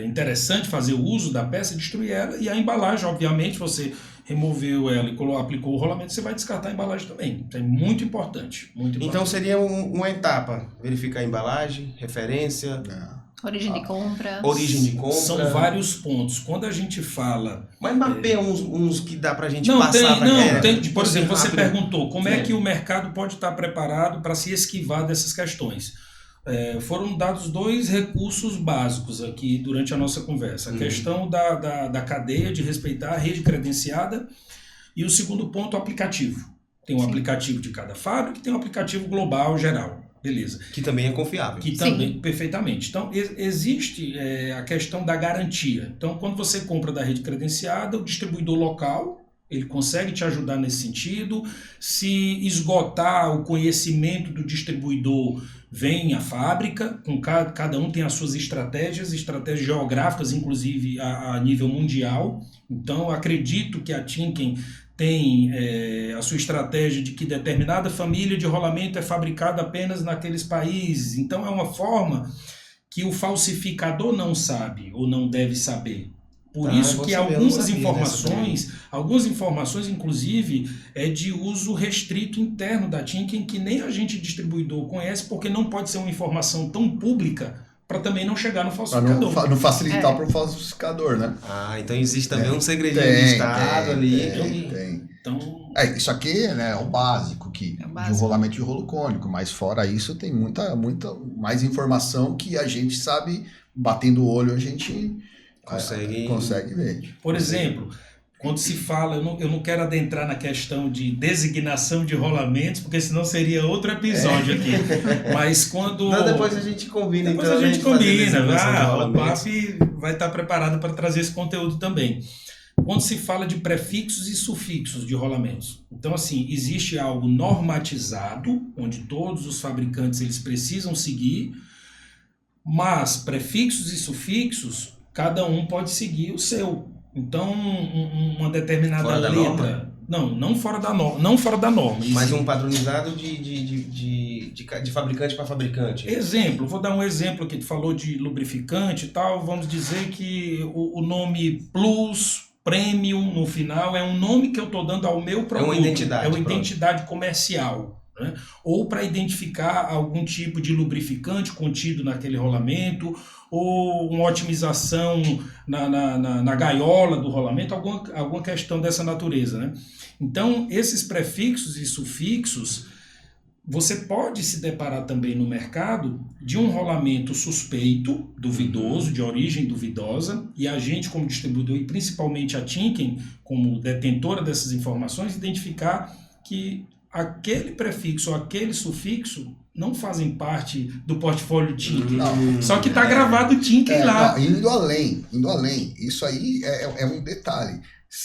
interessante fazer o uso da peça, destruir ela. E a embalagem, obviamente, você removeu ela e aplicou o rolamento, você vai descartar a embalagem também. Isso é muito importante. Então seria uma etapa: verificar a embalagem, referência... Origem de compra. São vários pontos. Quando a gente fala... Mas mapeia uns que dá pra gente passar. Por exemplo, você perguntou como é que o mercado pode estar preparado para se esquivar dessas questões. Foram dados 2 recursos básicos aqui durante a nossa conversa. A questão da cadeia, de respeitar a rede credenciada, e o segundo ponto, o aplicativo. Tem um aplicativo de cada fábrica e tem um aplicativo global, geral. Beleza. Que também é confiável. Perfeitamente. Então, existe a questão da garantia. Então, quando você compra da rede credenciada, o distribuidor local, ele consegue te ajudar nesse sentido. Se esgotar o conhecimento do distribuidor, vem a fábrica, com cada um tem as suas estratégias geográficas, inclusive a nível mundial. Então, acredito que a Timken tem a sua estratégia de que determinada família de rolamento é fabricada apenas naqueles países. Então, é uma forma que o falsificador não sabe ou não deve saber. Por isso que algumas informações, inclusive, é de uso restrito interno da Timken, que nem a gente distribuidor conhece, porque não pode ser uma informação tão pública para também não chegar no falsificador. Para não facilitar para o falsificador, né? Então existe também um segredinho de estado ali. Tem. Então, isso aqui, né, é o básico, de um rolamento de rolo cônico, mas fora isso tem muita mais informação que a gente sabe, batendo o olho, a gente consegue ver. Por exemplo, quando se fala, eu não quero adentrar na questão de designação de rolamentos, porque senão seria outro episódio aqui. Mas quando... depois a gente combina. Depois a gente combina. O PAF vai estar preparado para trazer esse conteúdo também. Quando se fala de prefixos e sufixos de rolamentos. Então, assim, existe algo normatizado, onde todos os fabricantes eles precisam seguir, mas prefixos e sufixos, cada um pode seguir o seu. Então, uma determinada letra Não fora da norma. Mas um padronizado de fabricante para fabricante. Exemplo, vou dar um exemplo aqui, tu falou de lubrificante e tal, vamos dizer que o nome Plus, Premium no final é um nome que eu estou dando ao meu produto. É uma identidade comercial. Né? Ou para identificar algum tipo de lubrificante contido naquele rolamento, ou uma otimização na gaiola do rolamento, alguma questão dessa natureza. Né? Então, esses prefixos e sufixos, você pode se deparar também no mercado de um rolamento suspeito, duvidoso, de origem duvidosa, e a gente, como distribuidor, e principalmente a Timken, como detentora dessas informações, identificar que aquele prefixo ou aquele sufixo não fazem parte do portfólio Timken. Só que está gravado Timken lá. Não, indo além. Isso aí é um detalhe.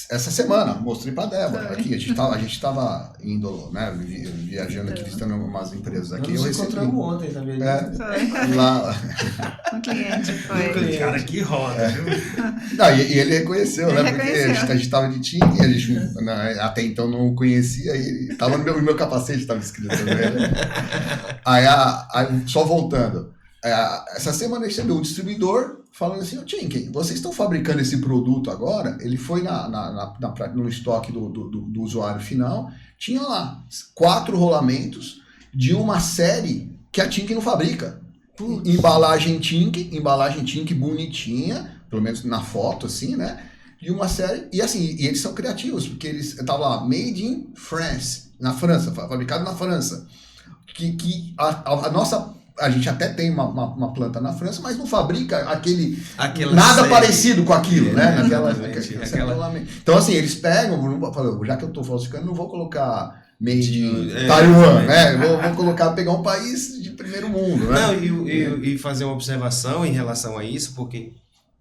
Essa semana, mostrei para a Débora, aqui, a gente estava indo, né, viajando aqui, visitando umas empresas aqui. Nós encontramos ontem também. Lá. Um cliente foi. Cara, que roda, viu? Não, e ele reconheceu, né, porque a gente estava de Timken, a gente até então não o conhecia, e estava no meu capacete, estava escrito também, né? Aí, só voltando, essa semana a gente recebeu um distribuidor falando assim, Timken, vocês estão fabricando esse produto agora? Ele foi no estoque do usuário final, tinha lá 4 rolamentos de uma série que a Timken não fabrica. Embalagem Timken bonitinha, pelo menos na foto, assim, né? E uma série, e assim, e eles são criativos, porque eles estavam lá, Made in France, na França, fabricado na França. Que a nossa... A gente até tem uma planta na França, mas não fabrica nada série parecido com aquilo, né? Então, assim, eles pegam, já que eu estou falsificando, não vou colocar Made in Taiwan, né? Vou pegar um país de primeiro mundo, né? Não, e fazer uma observação em relação a isso, porque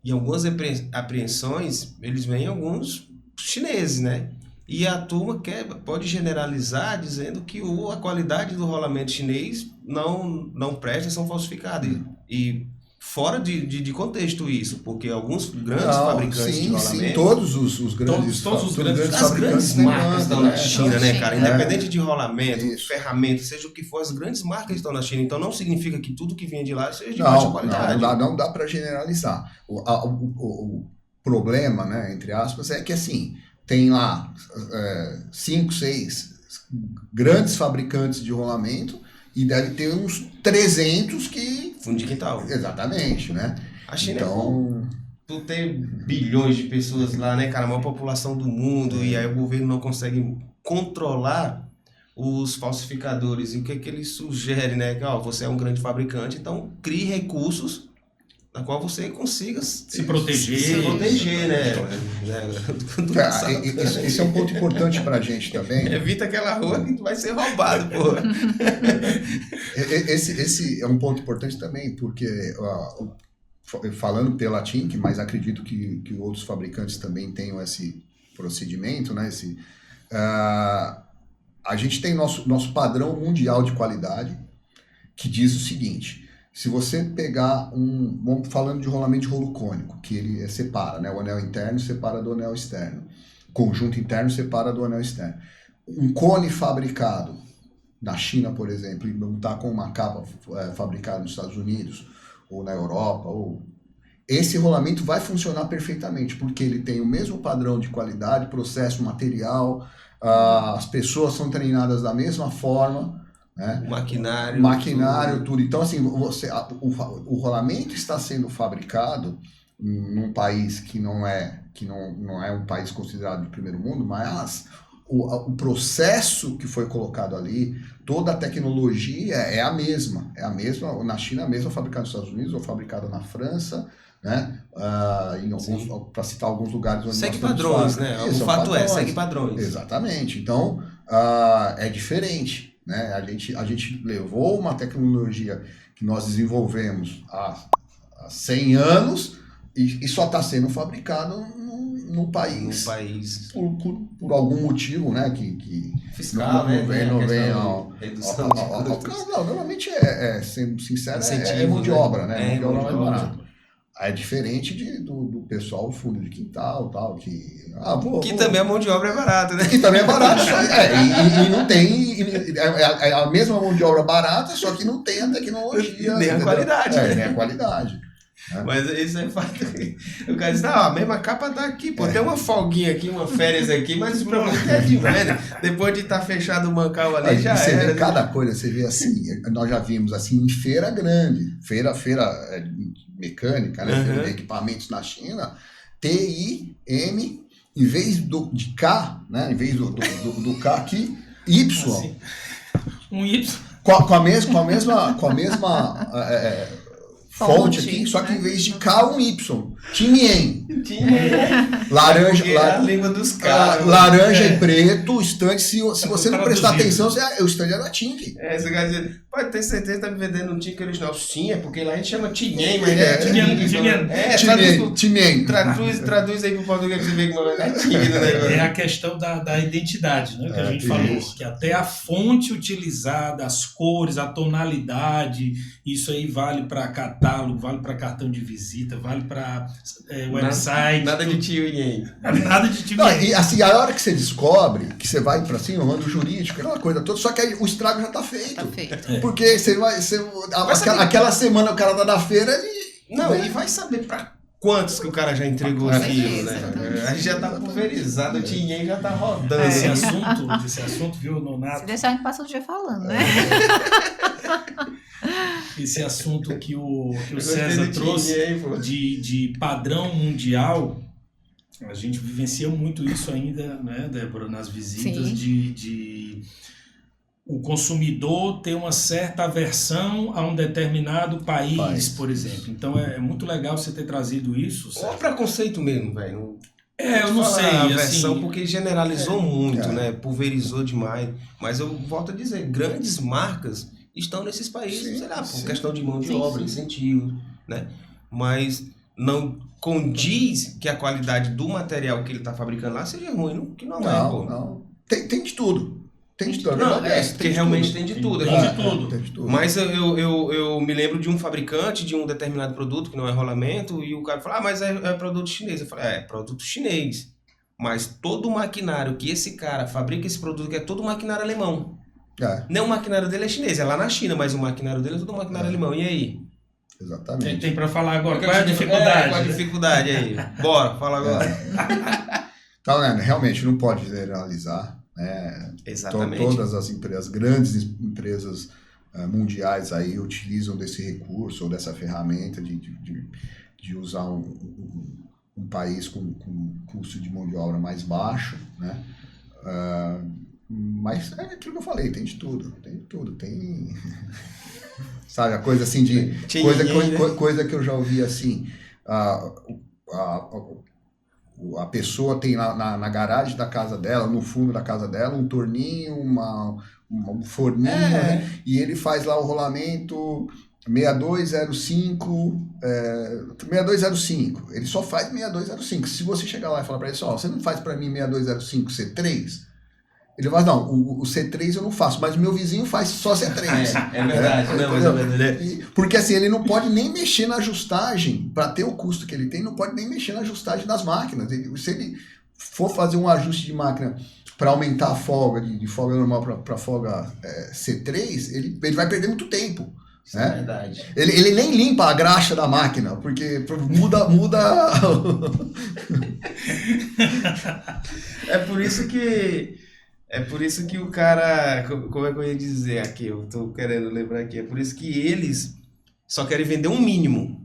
em algumas apreensões, eles vêm alguns chineses, né? E a turma pode generalizar dizendo que a qualidade do rolamento chinês não presta, são falsificados. E fora de contexto isso, porque alguns grandes fabricantes de rolamento... Sim, todos os grandes fabricantes... As grandes marcas estão na China, né, cara? Independente de rolamento, ferramenta, seja o que for, as grandes marcas estão na China. Então não significa que tudo que vem de lá seja de baixa qualidade. Não dá para generalizar. O problema, né, entre aspas, é que assim... Tem lá 5, 6 grandes fabricantes de rolamento e deve ter uns 300 que... Fundo de quintal. Exatamente, né? A China tu tem bilhões de pessoas lá, né, cara? A maior população do mundo e aí o governo não consegue controlar os falsificadores. E o que ele sugere, né? Que você é um grande fabricante, então crie recursos na qual você consiga se proteger. Se proteger, né? Esse é um ponto importante pra gente também. Evita aquela rua que vai ser roubado, porra. Esse é um ponto importante também, porque falando pela Timken, mas acredito que outros fabricantes também tenham esse procedimento, né? A gente tem nosso padrão mundial de qualidade, que diz o seguinte... Se você pegar vamos falando de rolamento de rolo cônico, que ele separa, né? O anel interno separa do anel externo. O conjunto interno separa do anel externo. Um cone fabricado na China, por exemplo, e não está com uma capa fabricada nos Estados Unidos, ou na Europa, esse rolamento vai funcionar perfeitamente, porque ele tem o mesmo padrão de qualidade, processo, material, as pessoas são treinadas da mesma forma, né? O maquinário, tudo. Então, assim, o rolamento está sendo fabricado num país que não é um país considerado de primeiro mundo, mas o processo que foi colocado ali, toda a tecnologia é a mesma. Na China, a mesma fabricada nos Estados Unidos ou fabricada na França, né? Para citar alguns lugares onde segue padrões, né? O fato segue padrões. Exatamente. Então, é diferente. Né? A gente levou uma tecnologia que nós desenvolvemos há 100 anos e só está sendo fabricado num país por algum motivo, né? Que fiscal, não vem normalmente sendo sincero, é mão de obra, né? Mão de obra mais barata. É diferente do pessoal fundo de quintal, tal, que... também a mão de obra é barata, né? Que também é barato, e não tem... É a mesma mão de obra barata, só que não tem a tecnologia. Nem a qualidade. Nem a qualidade. Mas isso é fato. O cara diz, a mesma capa tá aqui, pô, tem uma folguinha aqui, uma férias aqui, mas o problema é demais, né? Depois de estar fechado o mancal ali, já você era. Vê cada coisa, você vê assim, nós já vimos assim em feira grande, feira mecânica, né? Feira de equipamentos na China, TIM, em vez de K, né? Em vez do K aqui, Y. Assim, um Y. Com a mesma fonte aqui, só que em vez de K, um Y. Tinien. Laranja. A língua dos caras. Laranja e preto, o estande, se você não prestar atenção, o estande é da Tink. Você quer dizer, pode ter certeza que tá me vendendo um Tink original. Sim, é porque lá a gente chama Tinien, mas Tinien. Traduz aí pro português pra você ver como é Tink do negócio. É a questão da identidade, né? Que a gente falou. Que até a fonte utilizada, as cores, a tonalidade, isso aí vale para catálogo, vale para cartão de visita, vale para website. Nada de tio ninguém. Nada de tio ninguém. E assim, a hora que você descobre, que você vai para assim, o jurídico, aquela coisa toda, só que aí o estrago já tá feito. Porque aquela semana o cara tá na feira, e vai saber para quantos que o cara já entregou aquilo, né? A gente já tá pulverizado, o Tinhen já tá rodando. Esse assunto, viu, Nonato? Se deixar, a gente passa o dia falando, né? Esse assunto que o César trouxe de padrão mundial, a gente vivencia muito isso ainda, né, Débora, nas visitas, de o consumidor ter uma certa aversão a um determinado país, por exemplo. Então é muito legal você ter trazido isso. Ou preconceito mesmo, velho. Eu não sei. A versão, assim, porque generalizou muito, né? Pulverizou demais. Mas eu volto a dizer, grandes marcas estão nesses países, sei lá, por questão de mão de obra, incentivo, né? Mas não condiz que a qualidade do material que ele está fabricando lá seja ruim, que não é, pô. Não. Tem de tudo. Tem de tudo. Porque realmente tem de tudo. Tem de tudo. Mas eu me lembro de um fabricante de um determinado produto, que não é rolamento, e o cara fala, mas é produto chinês. Eu falei, é produto chinês. Mas todo o maquinário que esse cara fabrica esse produto, que é todo maquinário alemão. Nem o maquinário dele é chinês, é lá na China, mas o maquinário dele é todo maquinário alemão. E aí? Exatamente. Tem para falar agora. Qual é a dificuldade? Qual a dificuldade aí? Bora, fala agora. Então, né, realmente não pode generalizar. Exatamente. Todas as empresas, grandes empresas mundiais aí utilizam desse recurso ou dessa ferramenta de usar um país com custo de mão de obra mais baixo, né? Mas é aquilo que eu falei, tem de tudo, tem sabe, a coisa assim de coisa que eu já ouvi assim, a pessoa tem na garagem da casa dela, no fundo da casa dela, um torninho, um forninho, né? E ele faz lá o rolamento 6205, 6205. Ele só faz 6205. Se você chegar lá e falar para ele, você não faz para mim 6205 C3? Ele vai, não, o C3 eu não faço, mas o meu vizinho faz só C3. É verdade, mas é verdade. Porque assim, ele não pode nem mexer na ajustagem, para ter o custo que ele tem, não pode nem mexer na ajustagem das máquinas. Se ele for fazer um ajuste de máquina para aumentar a folga, de folga normal para folga C3, ele vai perder muito tempo. Isso é verdade. Ele nem limpa a graxa da máquina, porque muda. É por isso que o cara, como é que eu ia dizer aqui, eu tô querendo lembrar aqui, é por isso que eles só querem vender um mínimo.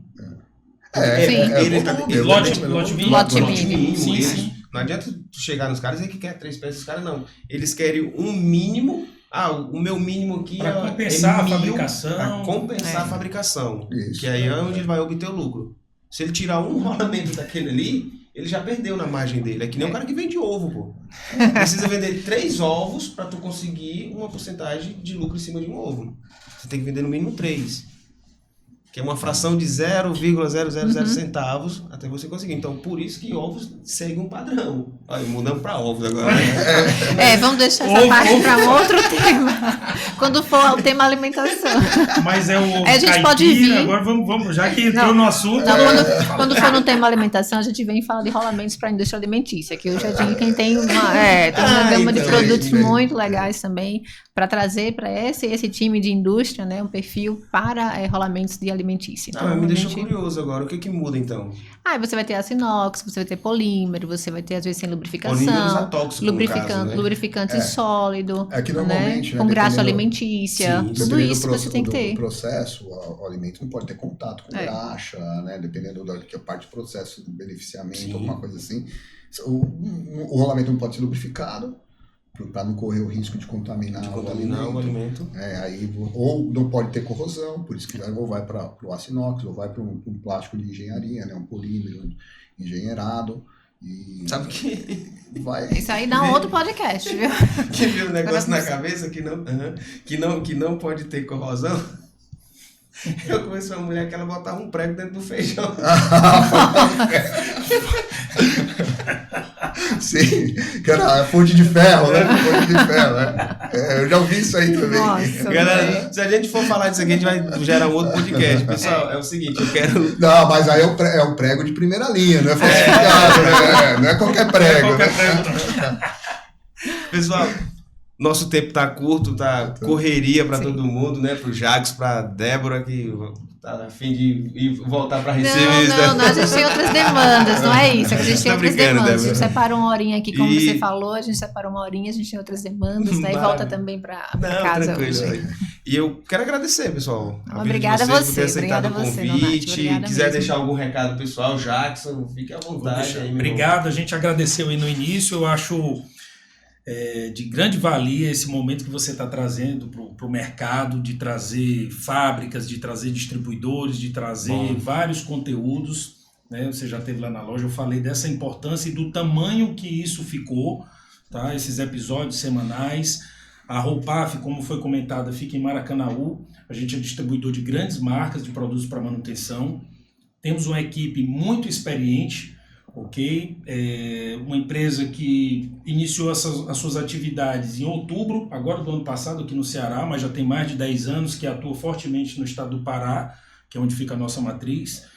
Lote mínimo. Sim. Não adianta tu chegar nos caras e que quer 3 peças, os caras não. Eles querem um mínimo, o meu mínimo aqui para compensar a fabricação. Para compensar a fabricação, isso, que aí é onde ele vai obter o lucro. Se ele tirar um rolamento daquele ali, ele já perdeu na margem dele. É que nem um cara que vende ovo, pô. Precisa vender 3 ovos para tu conseguir uma porcentagem de lucro em cima de um ovo. Você tem que vender no mínimo 3. que é uma fração de 0,000 centavos até você conseguir. Então, por isso que ovos seguem um padrão. Aí, mudamos para ovos agora. Vamos deixar essa parte para um outro tema. Quando for o tema alimentação. Mas é o ovo a gente pode vir. Agora vamos, já que entrou no assunto. Não, quando for no tema alimentação, a gente vem falar de rolamentos para a indústria alimentícia, que hoje a quem tem uma gama de produtos muito legais também, para trazer para esse time de indústria, né, um perfil para rolamentos de alimentícia. Então, me deixou curioso agora. O que muda, então? Você vai ter aço inox, você vai ter polímero, você vai ter, às vezes, sem lubrificação. Polímeros atóxicos, lubrificante sólido, que normalmente, com graxa alimentícia, tudo isso você tem que ter. O processo, o alimento não pode ter contato com graxa, né? Dependendo da parte do processo, do beneficiamento, alguma coisa assim. O rolamento não pode ser lubrificado, para não correr o risco de contaminar o alimento. Ou não pode ter corrosão, por isso que ou vai para o aço inox, ou vai para um plástico de engenharia, né, um polímero engenheirado. E sabe que isso aí dá um outro podcast, viu? Que viu um negócio na cabeça que não pode ter corrosão? Eu conheço uma mulher que ela botava um prego dentro do feijão. Sim, cara, fonte de ferro, né? Fonte de ferro, né? Eu já ouvi isso aí também. Nossa, galera, se a gente for falar disso aqui, a gente vai gerar um outro podcast. Pessoal, é o seguinte, eu quero... Não, mas aí é um prego de primeira linha, não é falsificado, né? Não é qualquer prego. Pessoal, nosso tempo tá curto, tá correria para todo mundo, né? Pro Jacques, pra Débora, que tá a fim de ir voltar para receber. Não, a gente tem outras demandas, não é isso. A gente tem outras demandas. Débora. A gente separa uma horinha aqui, como você falou, a gente separa uma horinha, a gente tem outras demandas, né? E volta também para casa hoje. E eu quero agradecer, pessoal. Obrigada a você. Por ter aceitado o convite. Quiser mesmo. deixar algum recado pessoal, Jackson, fique à vontade. Aí, obrigado, a gente agradeceu aí no início, eu acho... de grande valia esse momento que você está trazendo para o mercado, de trazer fábricas, de trazer distribuidores, de trazer vários conteúdos, né? Você já esteve lá na loja, eu falei dessa importância e do tamanho que isso ficou, tá? Esses episódios semanais. A Roupaf, como foi comentada, fica em Maracanaú. A gente é distribuidor de grandes marcas de produtos para manutenção. Temos uma equipe muito experiente, ok? Uma empresa que iniciou as suas atividades em outubro, agora do ano passado, aqui no Ceará, mas já tem mais de 10 anos que atua fortemente no estado do Pará, que é onde fica a nossa matriz.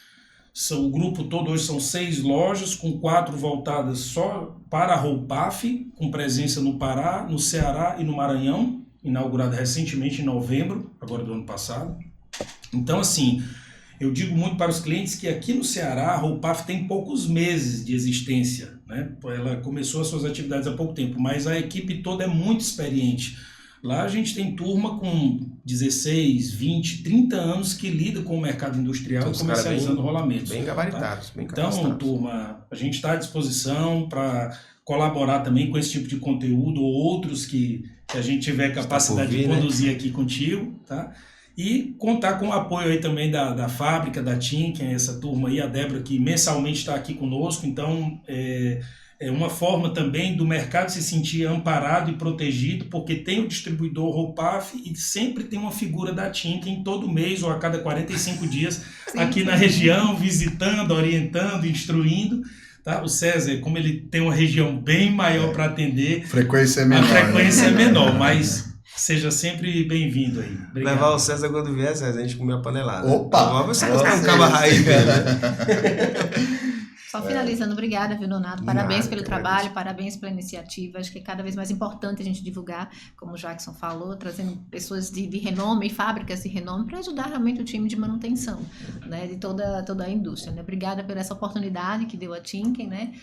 O grupo todo hoje são 6 lojas, com 4 voltadas só para a Roupaf, com presença no Pará, no Ceará e no Maranhão, inaugurada recentemente em novembro, agora do ano passado. Então, assim... Eu digo muito para os clientes que aqui no Ceará a Roupaf tem poucos meses de existência, né? Ela começou as suas atividades há pouco tempo, mas a equipe toda é muito experiente. Lá a gente tem turma com 16, 20, 30 anos que lida com o mercado industrial e comercializando rolamentos. Bem gabaritados. Tá? Então, turma, a gente está à disposição para colaborar também com esse tipo de conteúdo ou outros que a gente tiver capacidade de produzir aqui contigo, tá? E contar com o apoio aí também da fábrica, da Tinken, essa turma aí, a Débora, que mensalmente está aqui conosco. Então, é uma forma também do mercado se sentir amparado e protegido, porque tem o distribuidor Roupaf e sempre tem uma figura da Tinken todo mês ou a cada 45 dias aqui na região, visitando, orientando, instruindo. Tá? O César, como ele tem uma região bem maior para atender, a frequência é menor, mas... Seja sempre bem-vindo aí. Obrigado. Levar o César quando vier, César, a gente comer a panelada. Opa! Você gostar um cabo raiz, velho. Só finalizando, obrigada, viu, Nonato? Parabéns pelo trabalho, parabéns pela iniciativa. Acho que é cada vez mais importante a gente divulgar, como o Jackson falou, trazendo pessoas de renome, fábricas de renome, para ajudar realmente o time de manutenção, né, de toda a indústria. Né? Obrigada por essa oportunidade que deu a Tinken, né?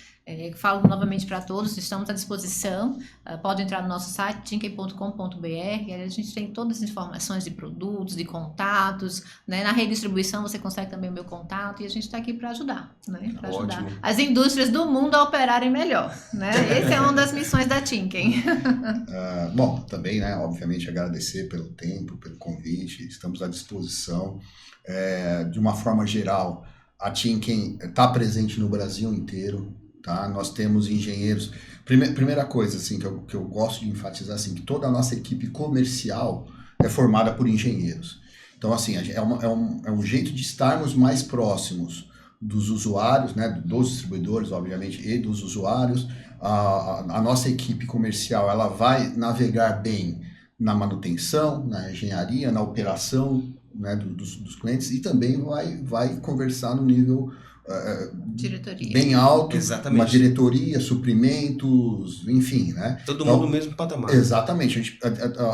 Falo novamente para todos, estamos à disposição. Pode entrar no nosso site, tinken.com.br. A gente tem todas as informações de produtos, de contatos. Né? Na redistribuição você consegue também o meu contato e a gente está aqui para ajudar, né? Para ajudar as indústrias do mundo a operarem melhor. Né? Essa é uma das missões da Tinken. Bom, também, né, obviamente, agradecer pelo tempo, pelo convite. Estamos à disposição. De uma forma geral, a Tinken está presente no Brasil inteiro. Tá? Nós temos engenheiros. Primeira coisa assim, que eu gosto de enfatizar, assim, que toda a nossa equipe comercial é formada por engenheiros. Então, assim, é um jeito de estarmos mais próximos dos usuários, né, dos distribuidores, obviamente, e dos usuários. A nossa equipe comercial, ela vai navegar bem na manutenção, na engenharia, na operação, né, dos clientes, e também vai conversar no nível bem alto, exatamente. Uma diretoria, suprimentos, enfim, né? Todo mundo no mesmo patamar. Exatamente.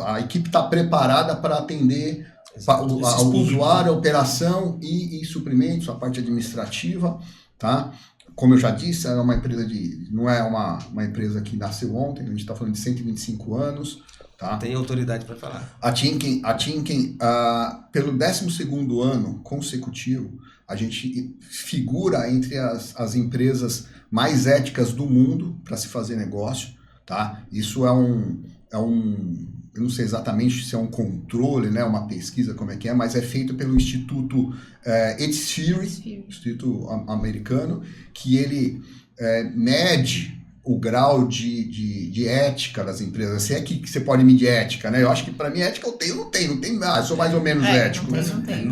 A equipe está preparada para atender o usuário, a operação e suprimentos, a parte administrativa, tá? Como eu já disse, é uma empresa não é uma empresa que nasceu ontem, a gente está falando de 125 anos, tá? Tem autoridade para falar. A Timken, pelo 12º ano consecutivo, a gente figura entre as empresas mais éticas do mundo para se fazer negócio, tá? Isso eu não sei exatamente se é um controle, né, uma pesquisa, como é que é, mas é feito pelo Instituto Ethisphere, Instituto Americano, que ele mede o grau de ética das empresas. Se é que você pode medir ética, né? Eu acho que para mim ética eu não tenho, eu sou mais ou menos ético. Não tem.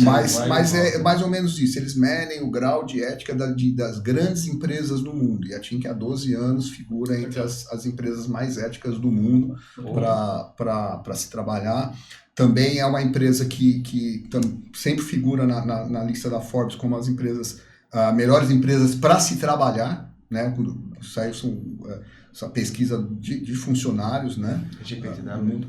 Mas é mais ou menos isso. Eles medem o grau de ética das grandes empresas no mundo. E a Timken há 12 anos figura entre as empresas mais éticas do mundo para se trabalhar. Também é uma empresa que sempre figura na lista da Forbes como as empresas, melhores empresas para se trabalhar, né? Saiu essa pesquisa de funcionários, né? GPTW,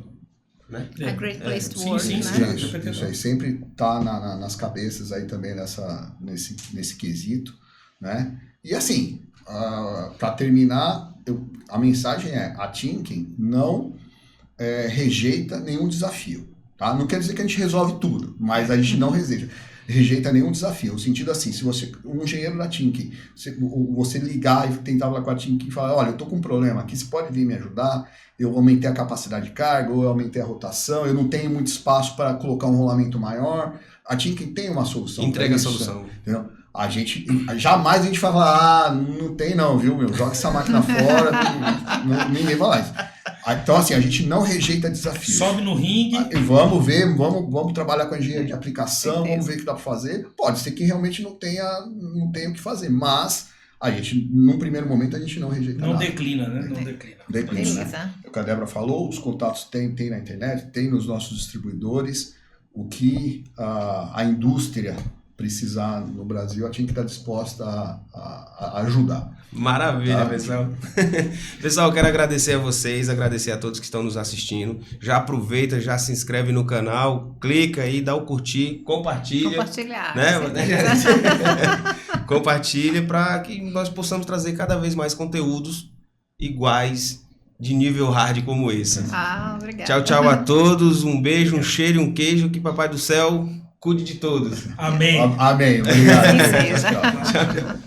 né? A Great Place to Work, sim, né? Isso aí sempre está nas cabeças aí também nesse quesito, né? E assim, para terminar, a mensagem a Timken não rejeita nenhum desafio, tá? Não quer dizer que a gente resolve tudo, mas a gente não rejeita nenhum desafio. No sentido assim, se um engenheiro da Timken, você ligar e tentar falar com a Timken e falar, olha, eu estou com um problema aqui, você pode vir me ajudar? Eu aumentei a capacidade de carga, ou eu aumentei a rotação, eu não tenho muito espaço para colocar um rolamento maior. A Timken tem uma solução. Entrega a solução. Entendeu? Jamais a gente vai falar, não tem não, viu, meu? Joga essa máquina fora, ninguém vai lá isso. Então, assim, a gente não rejeita desafios. Sobe no ringue. Vamos ver, vamos trabalhar com a engenharia de aplicação, vamos ver o que dá para fazer. Pode ser que realmente não tenha o que fazer, mas a gente, num primeiro momento, a gente não rejeita nada. Não declina, né? Não declina. Né? O que a Débora falou, os contatos tem na internet, tem nos nossos distribuidores. O que a indústria precisar no Brasil, a Timken está disposta a ajudar. Maravilha, pessoal. Pessoal, eu quero agradecer a vocês, agradecer a todos que estão nos assistindo. Já aproveita, já se inscreve no canal, clica aí, dá o curtir, compartilha. Compartilhar. Né? Compartilha para que nós possamos trazer cada vez mais conteúdos iguais de nível hard como esse. Obrigada. Tchau, tchau a todos. Um beijo, um cheiro e um queijo. Que Papai do Céu cuide de todos. Amém. Amém. Obrigado. Assim seja. Tchau, tchau.